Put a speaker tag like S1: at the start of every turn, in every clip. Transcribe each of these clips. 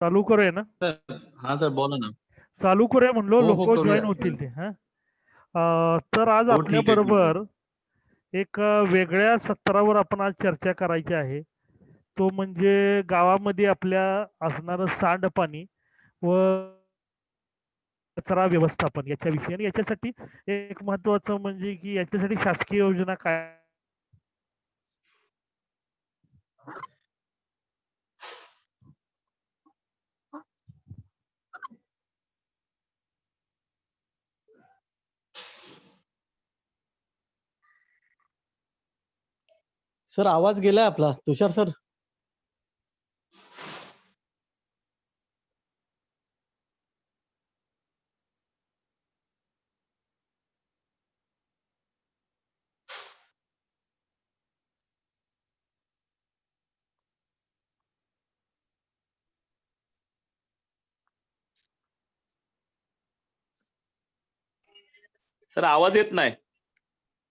S1: चालू करूया ना?
S2: हा सर बोला ना.
S1: चालू करूया म्हणलो,
S2: हो
S1: लोक
S2: हो
S1: जॉईन
S2: करूया.
S1: होतील ते. हा तर आज
S2: हो
S1: आपल्या
S2: ठीक आहे ठीक आहे.
S1: बरोबर एक वेगळ्या सत्रावर आपण आज चर्चा करायची आहे. तो म्हणजे गावामध्ये आपल्या असणारं सांडपाणी व कचरा व्यवस्थापन याच्या विषयी. आणि याच्यासाठी एक महत्वाचं म्हणजे की याच्यासाठी शासकीय योजना काय.
S3: सर आवाज गेलाय आपला, तुषार सर.
S2: सर आवाज येत नाही.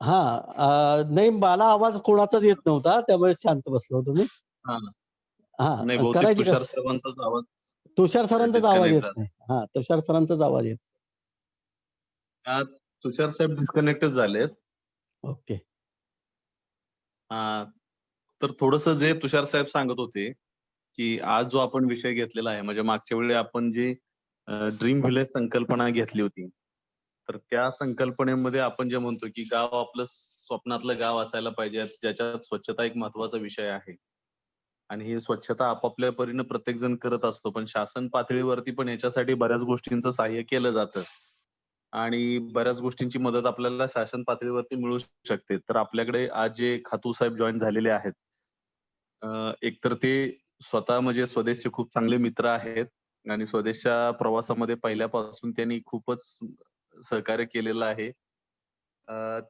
S3: नाही, मला आवाज कोणाचाच येत नव्हता, त्यामुळे शांत बसलो होतो मी.
S2: हा नाही
S3: हा,
S2: बहुतेक
S3: करायची
S2: तुषार
S3: कस.
S2: साहेबांचाच आवाज
S3: तुषार सरांचाच आवाज
S2: डिस्कनेक्ट
S3: येत
S2: झाला.
S3: नाही. हा, तुषार सरांचाच आवाज येत.
S2: तुषार साहेब डिस्कनेक्टच झालेत.
S3: ओके.
S2: तर थोडस जे तुषार साहेब सांगत होते की आज जो आपण विषय घेतलेला आहे, म्हणजे मागच्या वेळी आपण जी ड्रीम व्हिलेज संकल्पना घेतली होती, तर त्या संकल्पनेमध्ये आपण जे म्हणतो की गाव आपलं स्वप्नातलं गाव असायला पाहिजे, ज्याच्यात स्वच्छता एक महत्वाचा विषय आहे. आणि ही स्वच्छता आपापल्या परीने प्रत्येक जण करत असतो, पण शासन पातळीवरती पण याच्यासाठी बऱ्याच गोष्टींचं सहाय्य केलं जातं आणि बऱ्याच गोष्टींची मदत आपल्याला शासन पातळीवरती मिळू शकते. तर आपल्याकडे आज जे खातू साहेब जॉईन झालेले आहेत, एकतर ते स्वतः म्हणजे स्वदेशचे खूप चांगले मित्र आहेत आणि स्वदेशच्या प्रवासामध्ये पहिल्यापासून त्यांनी खूपच सहकार्य केलेलं आहे.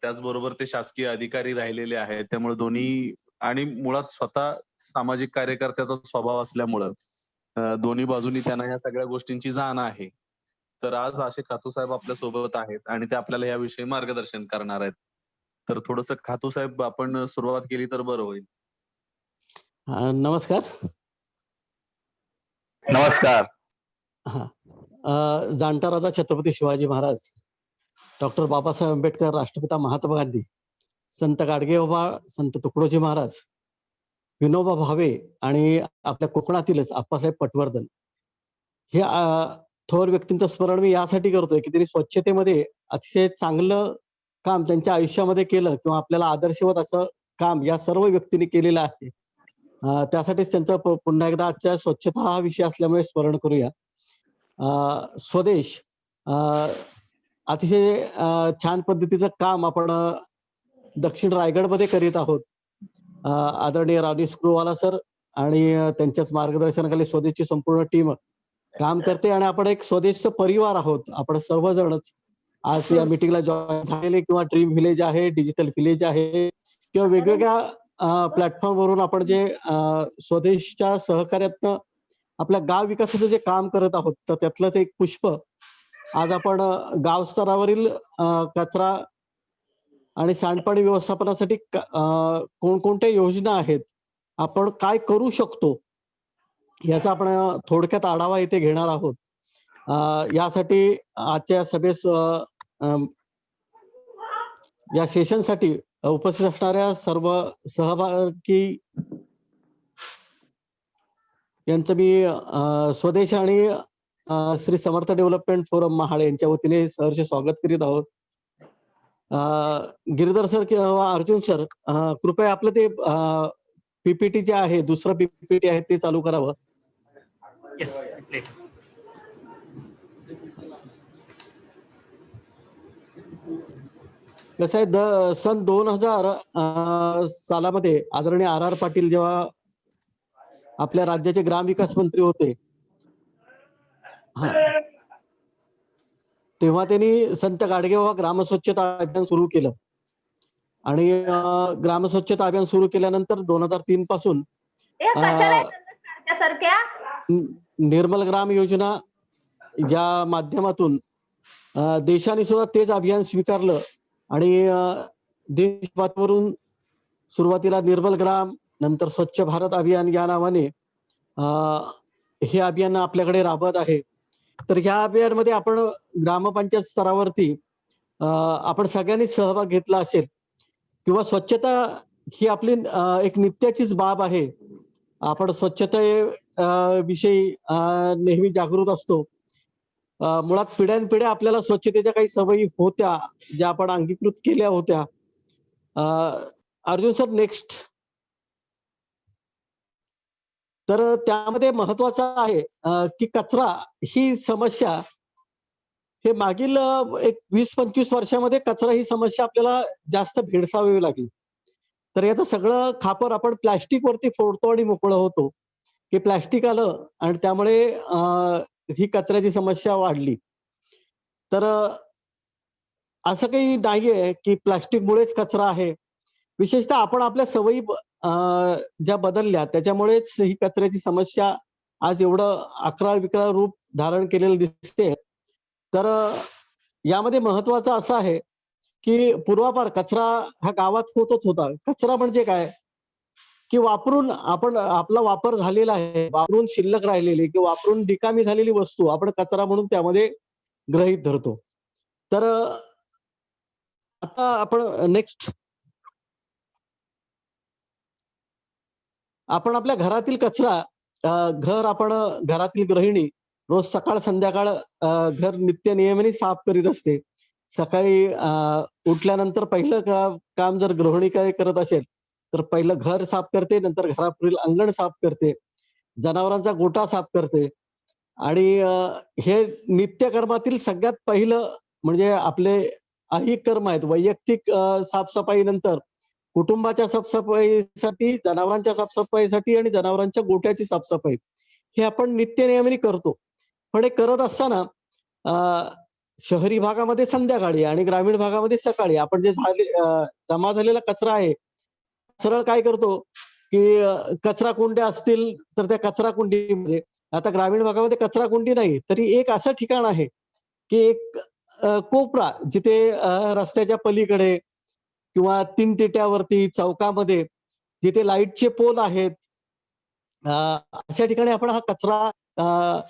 S2: त्याचबरोबर ते शासकीय अधिकारी राहिलेले आहेत, त्यामुळे दोन्ही आणि मुळात स्वतः सामाजिक कार्यकर्त्याचा स्वभाव असल्यामुळं दोन्ही बाजूनी त्यांना या सगळ्या गोष्टींची जाण आहे. तर आज असे खातू साहेब आपल्या सोबत आहेत आणि ते आपल्याला याविषयी मार्गदर्शन करणार आहेत. तर थोडस खातू साहेब आपण सुरुवात केली तर बरं होईल.
S3: नमस्कार.
S2: नमस्कार.
S3: जाणता राजा छत्रपती शिवाजी महाराज, डॉक्टर बाबासाहेब आंबेडकर, राष्ट्रपिता महात्मा गांधी, संत गाडगेबाबा, संत तुकडोजी महाराज, विनोबा भावे आणि आपल्या कोकणातीलच आप्पासाहेब पटवर्धन, हे थोर व्यक्तींचं स्मरण मी यासाठी करतोय की त्यांनी स्वच्छतेमध्ये अतिशय चांगलं काम त्यांच्या आयुष्यामध्ये केलं किंवा आपल्याला आदर्शवत असं काम या सर्व व्यक्तींनी केलेलं आहे. त्यासाठीच त्यांचं पुन्हा एकदा आजच्या स्वच्छता हा विषय असल्यामुळे स्मरण करूया. स्वदेश अतिशय छान पद्धतीचं काम आपण दक्षिण रायगडमध्ये करीत आहोत. आदरणीय रावणी स्क्रूवाला सर आणि त्यांच्याच मार्गदर्शनाखाली स्वदेशची संपूर्ण टीम काम करते आणि आपण एक स्वदेशचं परिवार आहोत. आपण सर्वजणच आज या मीटिंगला जॉईन झालेले, किंवा ड्रीम व्हिलेज आहे, डिजिटल व्हिलेज आहे, किंवा वेगवेगळ्या प्लॅटफॉर्मवरून आपण जे स्वदेशच्या सहकार्यातनं आपल्या गाव विकासाचं जे काम करत आहोत, तर त्यातलंच एक पुष्प आज आपण गाव स्तरावरील कचरा आणि सांडपाणी व्यवस्थापनासाठी कोणकोणत्या योजना आहेत, आपण काय करू शकतो, याचा आपण थोडक्यात आढावा इथे घेणार आहोत. यासाठी आजच्या सभेस या सेशनसाठी उपस्थित असणाऱ्या सर्व सहभागी यांचं मी स्वदेश आणि श्री समर्थ डेव्हलपमेंट फोरम महाड यांच्या वतीने सहर्ष स्वागत करीत आहोत. गिरीधर सर किंवा अर्जुन सर, कृपया आपलं ते पीपीटी जे आहे, दुसरं पीपीटी आहे ते चालू करावं. कसं आहे, सन 2000 सालामध्ये आदरणीय RR पाटील जेव्हा आपल्या राज्याचे ग्रामविकास मंत्री होते, तेव्हा त्यांनी संत गाडगेबाबा ग्रामस्वच्छता अभियान सुरू केलं आणि ग्रामस्वच्छता अभियान सुरू केल्यानंतर 2003 पासून निर्मल ग्राम योजना या माध्यमातून देशाने सुद्धा तेच अभियान स्वीकारलं आणि देशभरावरून सुरुवातीला निर्मल ग्राम, नंतर स्वच्छ भारत अभियान या नावाने हे अभियान आपल्याकडे राबवत आहे. तर ह्या अभियानमध्ये आपण ग्रामपंचायत स्तरावरती आपण सगळ्यांनी सहभाग घेतला असेल किंवा स्वच्छता ही आपली एक नित्याचीच बाब आहे. आपण स्वच्छते विषयी नेहमी जागृत असतो. मुळात पिढ्यानपिढ्या आपल्याला स्वच्छतेच्या काही सवयी होत्या, ज्या आपण अंगीकृत केल्या होत्या. अ, अर्जुन सर नेक्स्ट. तर त्यामध्ये महत्वाचं आहे की कचरा ही समस्या हे मागील एक 20-25 वर्षामध्ये कचरा ही समस्या आपल्याला जास्त भेडसावावी लागली. तर याचं सगळं खापर आपण प्लास्टिक वरती फोडतो आणि मोकळं होतो. हे प्लास्टिक आलं आणि त्यामुळे ही कचऱ्याची समस्या वाढली. तर असं काही नाहीये की प्लास्टिकमुळेच कचरा आहे. विशेषतः आपण आपल्या सवयी ज्या बदलल्या त्याच्यामुळेच ही कचऱ्याची समस्या आज एवढं अकराळ-विकराळ रूप धारण केलेलं दिसते. तर यामध्ये महत्वाचं असं आहे की पूर्वापार कचरा हा गावात होतच होता. कचरा म्हणजे काय? की वापरून आपण आपला वापर झालेला आहे, वापरून शिल्लक राहिलेली किंवा वापरून रिकामी झालेली वस्तू आपण कचरा म्हणून त्यामध्ये गृहीत धरतो. तर आता आपण नेक्स्ट आपण आपल्या घरातील कचरा घरातील गृहिणी रोज सकाळ संध्याकाळ घर नित्य नियमाने साफ करीत असते. सकाळी उठल्यानंतर पहिलं काम जर गृहिणी काय करत असेल, तर पहिलं घर साफ करते, नंतर घरापुढील अंगण साफ करते, जनावरांचा गोठा साफ करते आणि हे नित्यकर्मातील सगळ्यात पहिलं म्हणजे आपले ऐहिक कर्म आहेत. वैयक्तिक साफसफाईनंतर कुटुंबाच्या साफसफाईसाठी, जनावरांच्या साफसफाईसाठी आणि जनावरांच्या गोठ्याची साफसफाई हे आपण नित्यनेमाने करतो. पण हे करत असताना शहरी भागामध्ये संध्याकाळी आणि ग्रामीण भागामध्ये सकाळी आपण जे जमा झालेला कचरा आहे, सरळ काय करतो, की कचरा कुंड्या असतील तर त्या कचरा कुंडीमध्ये आता ग्रामीण भागामध्ये कचरा कुंडी नाही, तरी एक असं ठिकाण आहे, की एक कोपरा जिथे रस्त्याच्या पलीकडे किंवा 3 टिट्यावरती चौकामध्ये जिथे लाईटचे पोल आहेत, अशा ठिकाणी आपण हा कचरा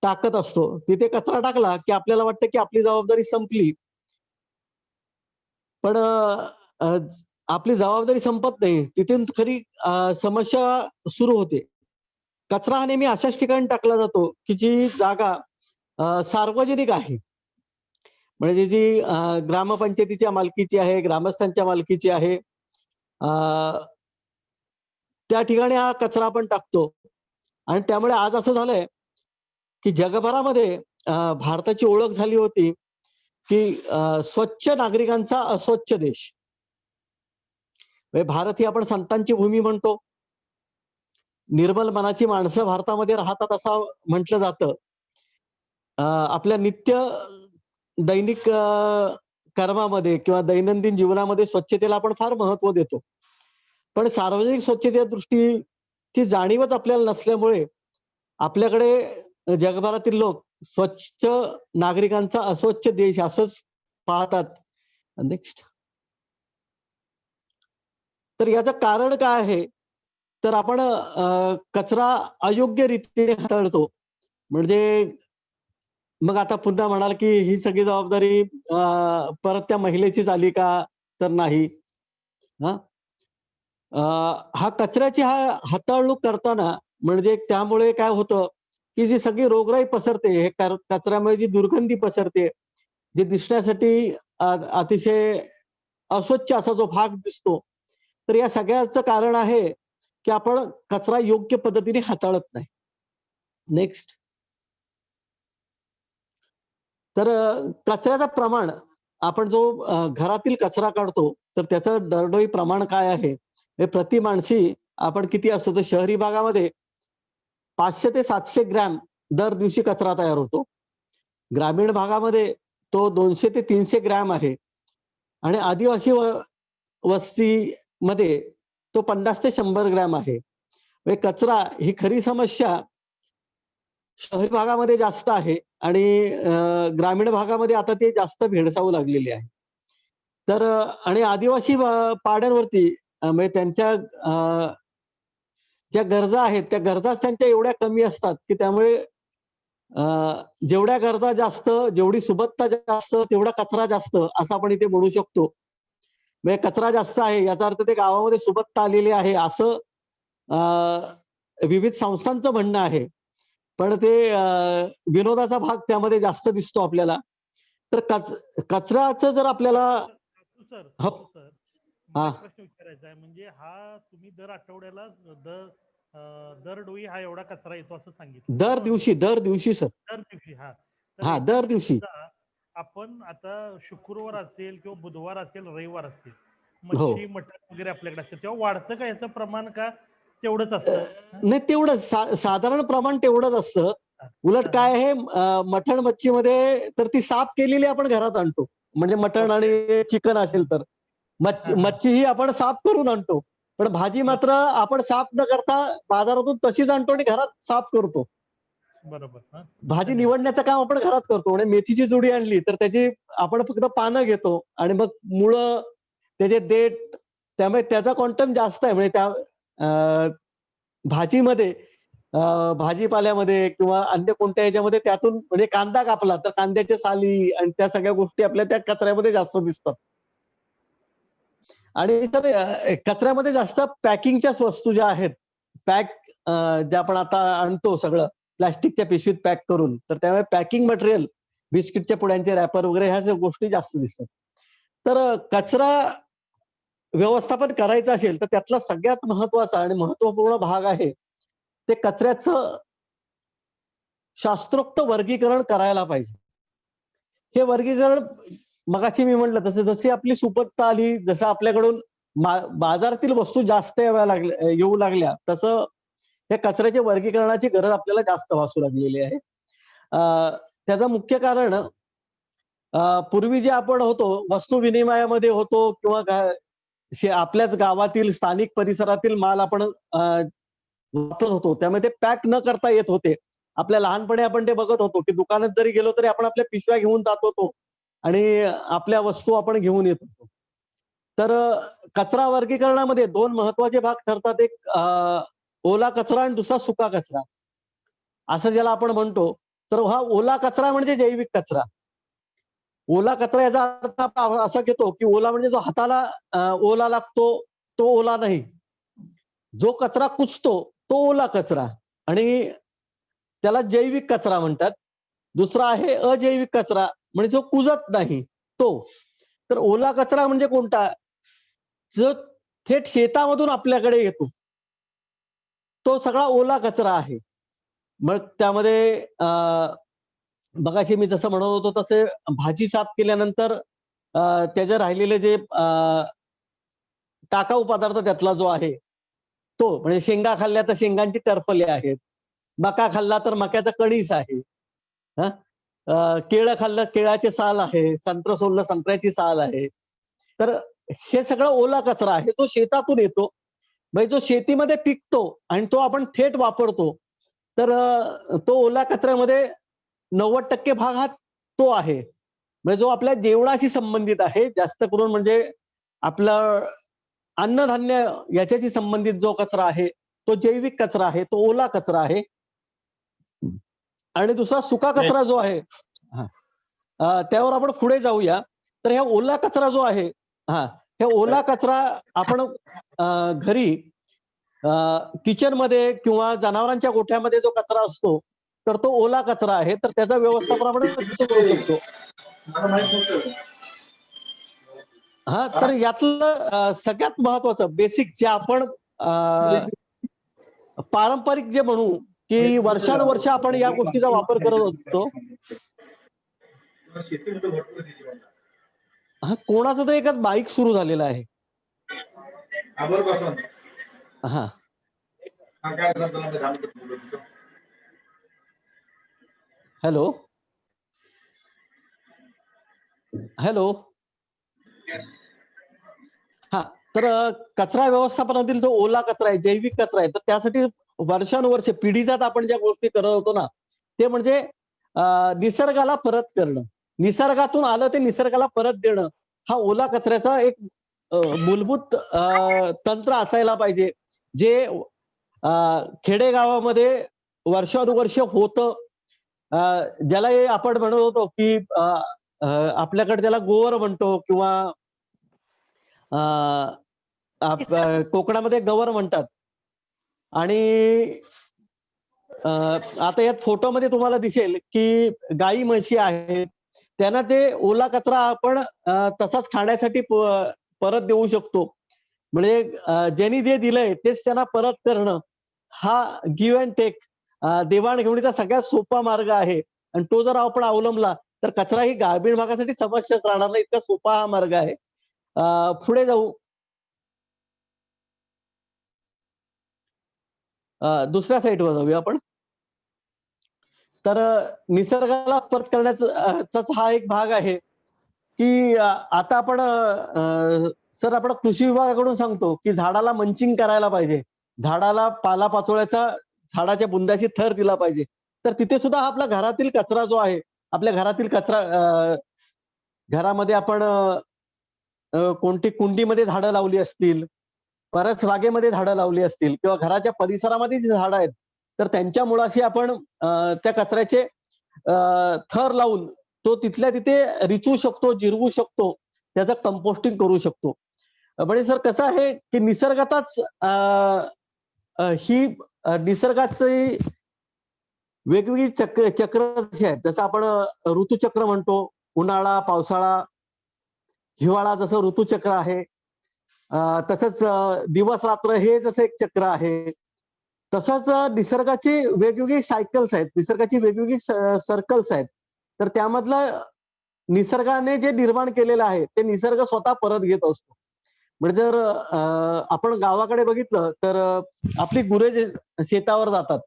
S3: टाकत असतो. तिथे कचरा टाकला, की आपल्याला वाटतं, की आपली जबाबदारी संपली. पण आपली जबाबदारी संपत नाही. तिथून खरी समस्या सुरू होते. कचरा हा नेहमी अशाच ठिकाणी टाकला जातो, की जी जागा सार्वजनिक आहे. म्हणजे जी ग्रामपंचायतीच्या मालकीची आहे, ग्रामस्थांच्या मालकीची आहे. त्या ठिकाणी हा कचरा आपण टाकतो आणि त्यामुळे आज असं झालंय, की जगभरामध्ये भारताची ओळख झाली होती, की स्वच्छ नागरिकांचा अस्वच्छ देश. म्हणजे भारत ही आपण संतांची भूमी म्हणतो. निर्मल मनाची माणसं भारतामध्ये राहतात असं म्हटलं जातं. आपल्या दैनिक कर्मामध्ये किंवा दैनंदिन जीवनामध्ये स्वच्छतेला आपण फार महत्व देतो. पण सार्वजनिक स्वच्छतेच्या दृष्टीची जाणीवच आपल्याला नसल्यामुळे आपल्याकडे जगभरातील लोक स्वच्छ नागरिकांचा अस्वच्छ देश असंच पाहतात. नेक्स्ट. तर याचं कारण काय आहे? तर आपण कचरा अयोग्य रीतीने हाताळतो. म्हणजे मग आता पुन्हा म्हणाल, की ही सगळी जबाबदारी परत त्या महिलेचीच आली का? तर नाही. हां. हा कचऱ्याची हाताळणूक करताना म्हणजे त्यामुळे काय होतं, की जी सगळी रोगराई पसरते, हे कचऱ्यामुळे जी दुर्गंधी पसरते, जे दिसण्यासाठी अतिशय अस्वच्छ असा जो भाग दिसतो, तर या सगळ्याचं कारण आहे, की आपण कचरा योग्य पद्धतीने हाताळत नाही. नेक्स्ट. तर कचऱ्याचं प्रमाण आपण जो घरातील कचरा काढतो, तर त्याचं दरडोई प्रमाण काय आहे? हे प्रति माणसी आपण किती असतो? तर शहरी भागामध्ये 500 ते 700 ग्रॅम दर दिवशी कचरा तयार होतो. ग्रामीण भागामध्ये तो 200 ते 300 ग्रॅम आहे आणि आदिवासी वस्तीमध्ये तो 50 ते 100 ग्रॅम आहे. म्हणजे कचरा ही खरी समस्या शहरी भागामध्ये जास्त आहे आणि ग्रामीण भागामध्ये आता ते जास्त भेडसावू लागलेली आहे. तर आणि आदिवासी पाड्यांवरती म्हणजे त्यांच्या ज्या गरजा आहेत त्या गरजाच त्यांच्या एवढ्या कमी असतात की त्यामुळे जेवढ्या गरजा जास्त, जेवढी सुबत्ता जास्त, तेवढा कचरा जास्त, असं आपण इथे म्हणू शकतो. म्हणजे कचरा जास्त आहे याचा अर्थ ते गावामध्ये सुबत्ता आलेली आहे असं विविध संस्थांचं म्हणणं आहे. पण ते विनोदाचा भाग त्यामध्ये जास्त दिसतो आपल्याला. तर कचऱ्याचं जर आपल्याला
S1: सर
S3: हो.
S1: सर
S3: हा.
S1: मला एक प्रश्न विचारायचा आहे, म्हणजे हा तुम्ही दर आठवड्याला दरडोई हा एवढा कचरा येतो असं सांगितलं
S3: दर दिवशी सर.
S1: दर दिवशी. हा, तर
S3: हा, दर दिवशी.
S1: समजा आपण आता शुक्रवार असेल किंवा बुधवार असेल, रविवार असेल,
S3: हो.
S1: मच्छी मटण वगैरे आपल्याकडे असतं, तेव्हा वाढतं का याचं प्रमाण, का तेवढंच असतं?
S3: नाही, तेवढंच साधारण प्रमाण तेवढंच असतं. उलट
S1: हा.
S3: काय आहे, मटण मच्छीमध्ये तर ती साफ केलेली आपण घरात आणतो. म्हणजे मटण आणि चिकन असेल तर मच्छी ही आपण साफ करून आणतो. पण भाजी मात्र आपण साफ न करता बाजारातून तशीच आणतो आणि घरात साफ करतो.
S1: बरोबर.
S3: भाजी निवडण्याचं काम आपण घरात करतो. म्हणजे मेथीची जुडी आणली तर त्याची आपण फक्त पानं घेतो आणि मग मुळं, त्याचे देठ, त्यामुळे त्याचा क्वांटम जास्त आहे. म्हणजे त्या भाजीमध्ये, भाजीपाल्यामध्ये किंवा अन्य कोणत्या ह्याच्यामध्ये त्यातून, म्हणजे कांदा कापला तर कांद्याच्या साली आणि त्या सगळ्या गोष्टी आपल्या त्या कचऱ्यामध्ये जास्त दिसतात. आणि सर कचऱ्यामध्ये जास्त पॅकिंगच्याच वस्तू ज्या आहेत, ज्या आपण आता आणतो सगळं प्लास्टिकच्या पिशवीत पॅक करून, तर त्यामुळे पॅकिंग मटेरियल, बिस्किटच्या पुड्यांचे रॅपर वगैरे ह्या सगळ्या गोष्टी जास्त दिसतात. तर कचरा व्यवस्थापन करायचं असेल तर त्यातला सगळ्यात महत्वाचा आणि महत्वपूर्ण भाग आहे ते कचऱ्याचं शास्त्रोक्त वर्गीकरण करायला पाहिजे. हे वर्गीकरण मगाशी मी म्हटलं तसं, जशी आपली सुबत्ता आली, जसं आपल्याकडून बाजारातील वस्तू जास्त येऊ लागल्या, तसं हे कचऱ्याच्या वर्गीकरणाची गरज आपल्याला जास्त भासू लागलेली आहे. त्याचं मुख्य कारण, पूर्वी जे आपण होतो वस्तू विनिमयामध्ये होतो किंवा आपल्याच गावातील स्थानिक परिसरातील माल आपण वापरत होतो, त्यामुळे ते पॅक न करता येत होते. आपल्या लहानपणी आपण ते बघत होतो की दुकानात जरी गेलो तरी आपण आपल्या पिशव्या घेऊन जात होतो आणि आपल्या वस्तू आपण घेऊन येत होतो. तर कचरा वर्गीकरणामध्ये दोन महत्वाचे भाग ठरतात. एक ओला कचरा आणि दुसरा सुका कचरा असं ज्याला आपण म्हणतो. तर हा ओला कचरा म्हणजे जैविक कचरा. ओला कचरा याचा अर्थ आपण असा घेतो की ओला म्हणजे जो हाताला ओला लागतो तो ओला नाही. जो कचरा कुजतो तो ओला कचरा आणि त्याला जैविक कचरा म्हणतात. दुसरा आहे अजैविक कचरा, म्हणजे जो कुजत नाही तो. तर ओला कचरा म्हणजे कोणता, जो थेट शेतामधून आपल्याकडे येतो तो सगळा ओला कचरा आहे. मग त्यामध्ये मगाशी मी जसं म्हणत होतो तसे भाजी साफ केल्यानंतर त्याचे राहिलेले जे टाकाऊ पदार्थ त्यातला जो आहे तो, म्हणजे शेंगा खाल्ल्या तर शेंगांची टरफले आहेत, मका खाल्ला तर मक्याचं कणीस आहे, केळं खाल्लं केळाचे साल आहे, संत्र सोललं संत्र्याची साल आहे. तर हे सगळं ओला कचरा आहे, तो शेतातून येतो. म्हणजे जो शेतीमध्ये पिकतो आणि तो आपण थेट वापरतो. तर तो ओला कचऱ्यामध्ये 90% भाग हा तो आहे, म्हणजे जो आपल्या जेवणाशी संबंधित आहे. जास्त करून म्हणजे आपलं अन्नधान्य याच्याशी संबंधित जो कचरा आहे तो जैविक कचरा आहे, तो ओला कचरा आहे. आणि दुसरा सुका कचरा जो आहे, त्यावर आपण पुढे जाऊया. तर ह्या ओला कचरा जो आहे, हे ओला कचरा आपण घरी किचन मध्ये किंवा जनावरांच्या गोठ्यामध्ये जो कचरा असतो तर तो ओला कचरा आहे. तर त्याचा व्यवस्थापन आपण कसं करू शकतो. तर यातलं सगळ्यात महत्वाचं बेसिक जे आपण पारंपरिक जे म्हणू की वर्षानुवर्ष आपण या गोष्टीचा वापर करत असतो. कोणाचं तरी एकाच बाईक सुरू झालेला आहे. Hello hello. तर कचरा व्यवस्थापनातील जो ओला कचरा आहे, जैविक कचरा आहे, तर त्यासाठी वर्षानुवर्ष पिढीजात आपण ज्या गोष्टी करत होतो ना, ते म्हणजे निसर्गाला परत करणं. निसर्गातून आलं ते निसर्गाला परत देणं, हा ओला कचऱ्याचा एक मूलभूत तंत्र असायला पाहिजे. जे खेडेगावामध्ये वर्षानुवर्ष होतं. ज्याला हे आपण म्हणत होतो की आपल्याकडे त्याला गोवर म्हणतो किंवा कोकणामध्ये गवर म्हणतात. आणि आता यात फोटोमध्ये तुम्हाला दिसेल की गाई म्हशी आहेत, त्यांना ते ओला कचरा आपण तसाच खाण्यासाठी परत देऊ शकतो. म्हणजे ज्यांनी जे दिलंय तेच त्यांना परत करणं, हा गिव्ह अँड टेक, देवाणघेवाणीचा सगळ्यात सोपा मार्ग आहे. आणि तो जर आपण अवलंबला तर कचरा ही ग्रामीण भागासाठी समस्याच राहणार नाही, इतका सोपा हा मार्ग आहे. पुढे जाऊ. दुसऱ्या साईडवर जाऊया आपण. तर निसर्गाला परत करण्याचा हा एक भाग आहे की आता आपण सर आपण कृषी विभागाकडून सांगतो की झाडाला मंचिंग करायला पाहिजे, झाडाला पालापाचोळ्याचा झाडाच्या बुंद्याची थर दिला पाहिजे. तर तिथे सुद्धा आपला घरातील कचरा जो आहे, आपल्या घरातील कचरा, घरामध्ये आपण कोणती कुंडीमध्ये झाडं लावली असतील, परस बागेमध्ये झाडं लावली असतील किंवा घराच्या परिसरामध्ये जी झाडं आहेत, तर त्यांच्या मुळाशी आपण त्या कचऱ्याचे थर लावून तो तिथल्या तिथे रिचवू शकतो, जिरवू शकतो, त्याचं कंपोस्टिंग करू शकतो. म्हणजे सर कसं आहे की निसर्गातच ही निसर्गाची वेगवेगळी चक्र जशी आहेत, जसं आपण ऋतुचक्र म्हणतो, उन्हाळा, पावसाळा, हिवाळा जसं ऋतुचक्र आहे, तसंच दिवस रात्र हे जसं एक चक्र आहे, तसंच निसर्गाची वेगवेगळी सायकल्स आहेत, निसर्गाची वेगवेगळी सर्कल्स आहेत. तर त्यामधलं निसर्गाने जे निर्माण केलेलं आहे ते निसर्ग स्वतः परत घेत असतो. म्हणजे जर आपण गावाकडे बघितलं तर आपली गुरे जे शेतावर जातात,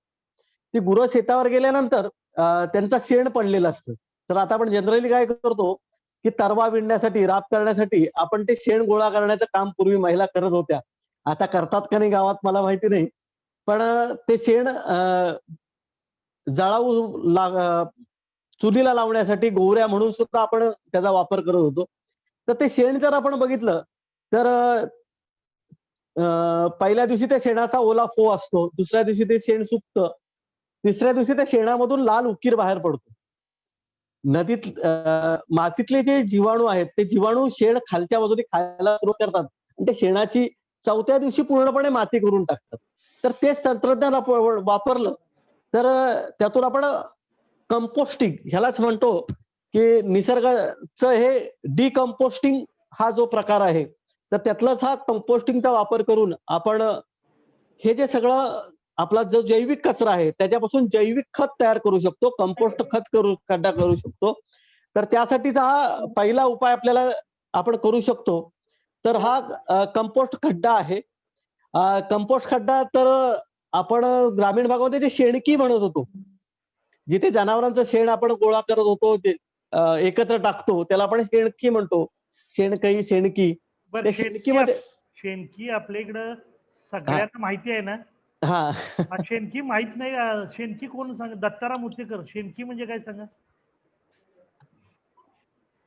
S3: ती गुरं शेतावर गेल्यानंतर त्यांचं शेण पडलेलं असतं. तर आता आपण जनरली काय करतो की तरवा विणण्यासाठी, राब करण्यासाठी आपण ते शेण गोळा करण्याचं काम पूर्वी महिला करत होत्या. आता करतात का नाही गावात मला माहिती नाही. पण ते शेण चुलीला लावण्यासाठी गोवऱ्या म्हणून सुद्धा आपण त्याचा वापर करत होतो. तर ते शेण जर आपण बघितलं तर पहिल्या दिवशी त्या शेणाचा ओला फो असतो, दुसऱ्या दिवशी ते शेण सुकतं, तिसऱ्या दिवशी त्या शेणामधून लाल उकीर बाहेर पडतो. नदीत मातीतले जे जीवाणू आहेत ते जीवाणू शेण खालच्या बाजूने खायला सुरुवात करतात आणि ते शेणाची चौथ्या दिवशी पूर्णपणे माती करून टाकतात. तर तेच तंत्रज्ञान आपण वापरलं तर त्यातून आपण कंपोस्टिंग ह्यालाच म्हणतो की निसर्गाचं हे डिकंपोस्टिंग हा जो प्रकार आहे, तर त्यातलाच हा कंपोस्टिंगचा वापर करून आपण हे जे सगळं आपला जो जैविक कचरा आहे त्याच्यापासून जैविक खत तयार करू शकतो, कंपोस्ट खड्डा करू शकतो. तर त्यासाठीचा हा पहिला उपाय आपल्याला आपण करू शकतो. तर हा कंपोस्ट खड्डा आहे. कंपोस्ट खड्डा तर आपण ग्रामीण भागामध्ये जे शेणकी म्हणत होतो, जिथे जनावरांचं शेण आपण गोळा करत होतो, ते एकत्र टाकतो, त्याला आपण शेणकी म्हणतो. शेणकई, शेणकी. त्या शेणकीमध्ये
S1: शेणकी आपल्या इकडं सगळ्यांना माहिती आहे ना?
S3: हा.
S1: शेणकी माहित नाही. शेणकी कोण सांग? दत्ताराम मुतेकर. शेणकी म्हणजे काय सांगा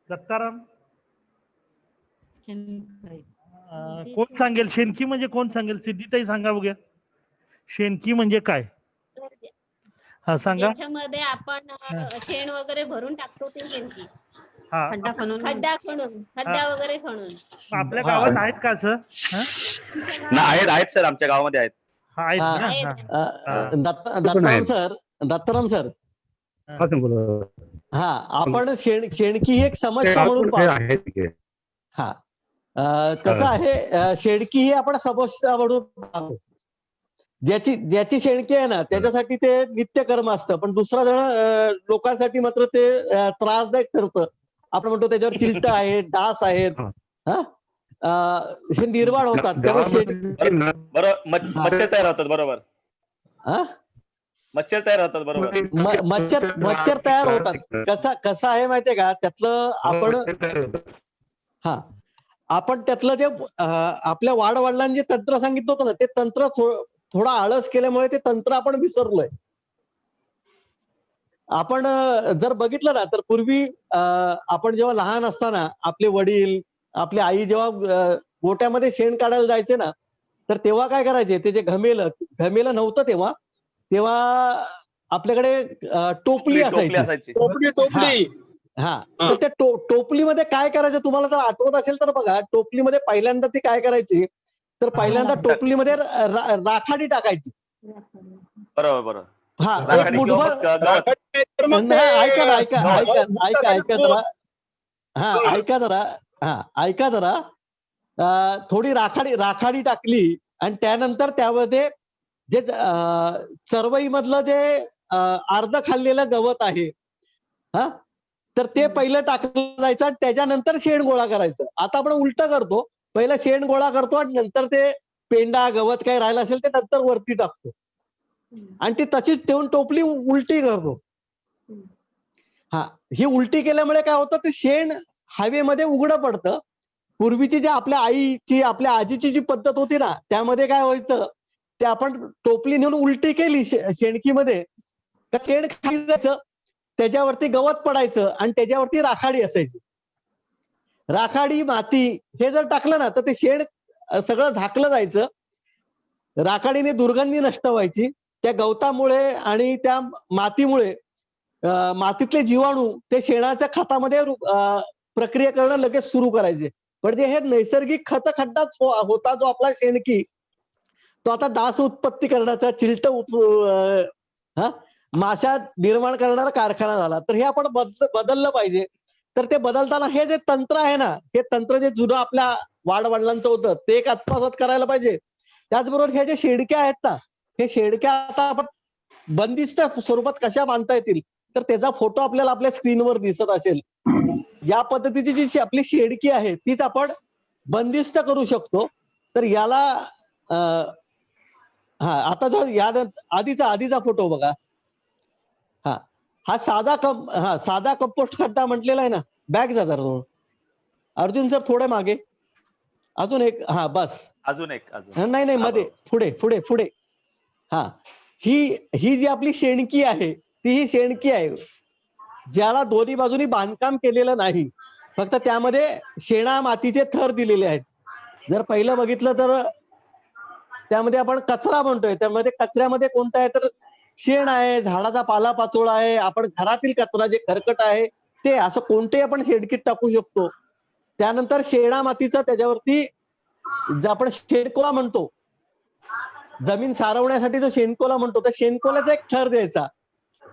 S1: दत्ताराम? कोण सांगेल शेणकी म्हणजे? कोण सांगेल? सिद्धीताई सांगा बघूया, शेणकी म्हणजे काय? हा सांगा.
S4: त्याच्यामध्ये आपण शेण वगैरे भरून टाकतो ते शेणकी.
S1: हा,
S4: खड्डा वगैरे खणून.
S1: आपल्या गावात आहेत का असं?
S2: आहेत सर, आमच्या गावामध्ये आहेत.
S3: दत्ताराम सर, हा, आपण शेणकी ही एक समस्या म्हणून पाहतो. हा, कसं आहे, शेणकी ही आपण समस्या म्हणून पाहतो. ज्याची शेणकी आहे ना त्याच्यासाठी ते नित्यकर्म असतं, पण दुसरा जण लोकांसाठी मात्र ते त्रासदायक ठरतं. आपण म्हणतो त्याच्यावर चिलट आहे, डास आहेत, हे निर्माण होतात.
S2: मच्छर तयार होतात. बरोबर. मच्छर तयार होतात. बरोबर.
S3: मच्छर तयार होतात. कसं आहे माहितीये का, त्यातलं आपण त्यातलं जे आपल्या वाडवडिलांनी जे तंत्र सांगितलं होतं ना, ते तंत्र थोडा आळस केल्यामुळे ते तंत्र आपण विसरलोय. आपण जर बघितलं ना तर पूर्वी आपण जेव्हा लहान असताना आपले वडील, आपली आई जेव्हा गोट्यामध्ये शेण काढायला जायचे ना, तर तेव्हा काय करायचे, ते जे घमेलं नव्हतं तेव्हा तेव्हा आपल्याकडे टोपली असायची.
S5: टोपली.
S3: हा, तर त्या टोपलीमध्ये काय करायचं तुम्हाला जर आठवत असेल तर बघा, टोपलीमध्ये पहिल्यांदा ती काय करायची, तर पहिल्यांदा टोपलीमध्ये राखाडी टाकायची.
S5: बरोबर.
S3: हा, एक
S5: राखाडी किंवा
S3: मुठभर.
S5: मग गवत.
S6: तर मग
S3: नाही, ऐका ना, ऐका
S5: गवत.
S3: ऐका ऐका ऐका जरा. हा,
S6: हा.
S3: ऐका जरा. हा, ऐका जरा. थोडी राखाडी टाकली आणि त्यानंतर त्यामध्ये जे चरवई मधलं जे अर्ध खाल्लेलं गवत आहे, हा, तर ते पहिलं टाकलं जायचं आणि त्याच्यानंतर शेण गोळा करायचं. आता आपण उलट करतो, पहिलं शेण गोळा करतो आणि नंतर ते पेंडा गवत काही राहिलं असेल ते नंतर वरती टाकतो आणि ती तशीच ठेवून टोपली उलटी करतो. हा, ही उलटी केल्यामुळे काय होतं, ते शेण हवेमध्ये उघडं पडतं. पूर्वीची जी आपल्या आईची आपल्या आजीची जी पद्धत होती ना, त्यामध्ये काय व्हायचं, ते आपण टोपली नेऊन उलटी केली शेणकीमध्ये, शेण खाली जायचं, त्याच्यावरती गवत पडायचं आणि त्याच्यावरती राखाडी असायची. राखाडी माती हे जर टाकलं ना तर ते शेण सगळं झाकलं जायचं. राखाडीने दुर्गंधी नष्ट व्हायची. त्या गवतामुळे आणि त्या मातीमुळे मातीतले जीवाणू ते शेणाच्या खतामध्ये प्रक्रिया करणं लगेच सुरू करायचे. म्हणजे हे नैसर्गिक खतखड्डाच होता जो आपला शेणकी, तो आता डास उत्पत्ती करण्याचा, चिलट माशा निर्माण करणारा कारखाना झाला. तर हे आपण बदललं पाहिजे. तर ते बदलताना हे जे तंत्र आहे ना, हे तंत्र जे जुनं आपल्या वाडवडिलांचं होतं ते एक आत्मसात करायला पाहिजे. त्याचबरोबर हे जे शेडक्या आहेत ना, हे शेडक्या आता आपण बंदिस्त स्वरूपात कशा बांधता येतील, तर त्याचा फोटो आपल्याला आपल्या स्क्रीनवर दिसत असेल. या पद्धतीची जी आपली शेडकी आहे तीच आपण बंदिस्त करू शकतो. तर याला हा, आता जो या आधीचा फोटो बघा. हा साधा कंपोस्ट खड्डा म्हटलेला आहे ना. बॅग जा जरा अर्जुन सर, थोडे मागे अजून एक. हा, बस.
S5: अजून एक. अजून
S3: नाही मध्ये, पुढे. हा, ही जी आपली शेणकी आहे ती ही शेणकी आहे ज्याला दोन्ही बाजूनी बांधकाम केलेलं नाही, फक्त त्यामध्ये शेणा मातीचे थर दिलेले आहेत. जर पहिलं बघितलं तर त्यामध्ये आपण कचरा म्हणतोय, त्यामध्ये कचऱ्यामध्ये कोणता आहे तर शेण आहे, झाडाचा पालापाचोळा आहे, आपण घरातील कचरा जे खरकट आहे ते, असं कोणतेही आपण शेडकीत टाकू शकतो. त्यानंतर शेणा मातीचा त्याच्यावरती जे आपण शेणकोला म्हणतो, जमीन सारवण्यासाठी जो शेणकोला म्हणतो, त्या शेणकोल्याचा एक थर द्यायचा.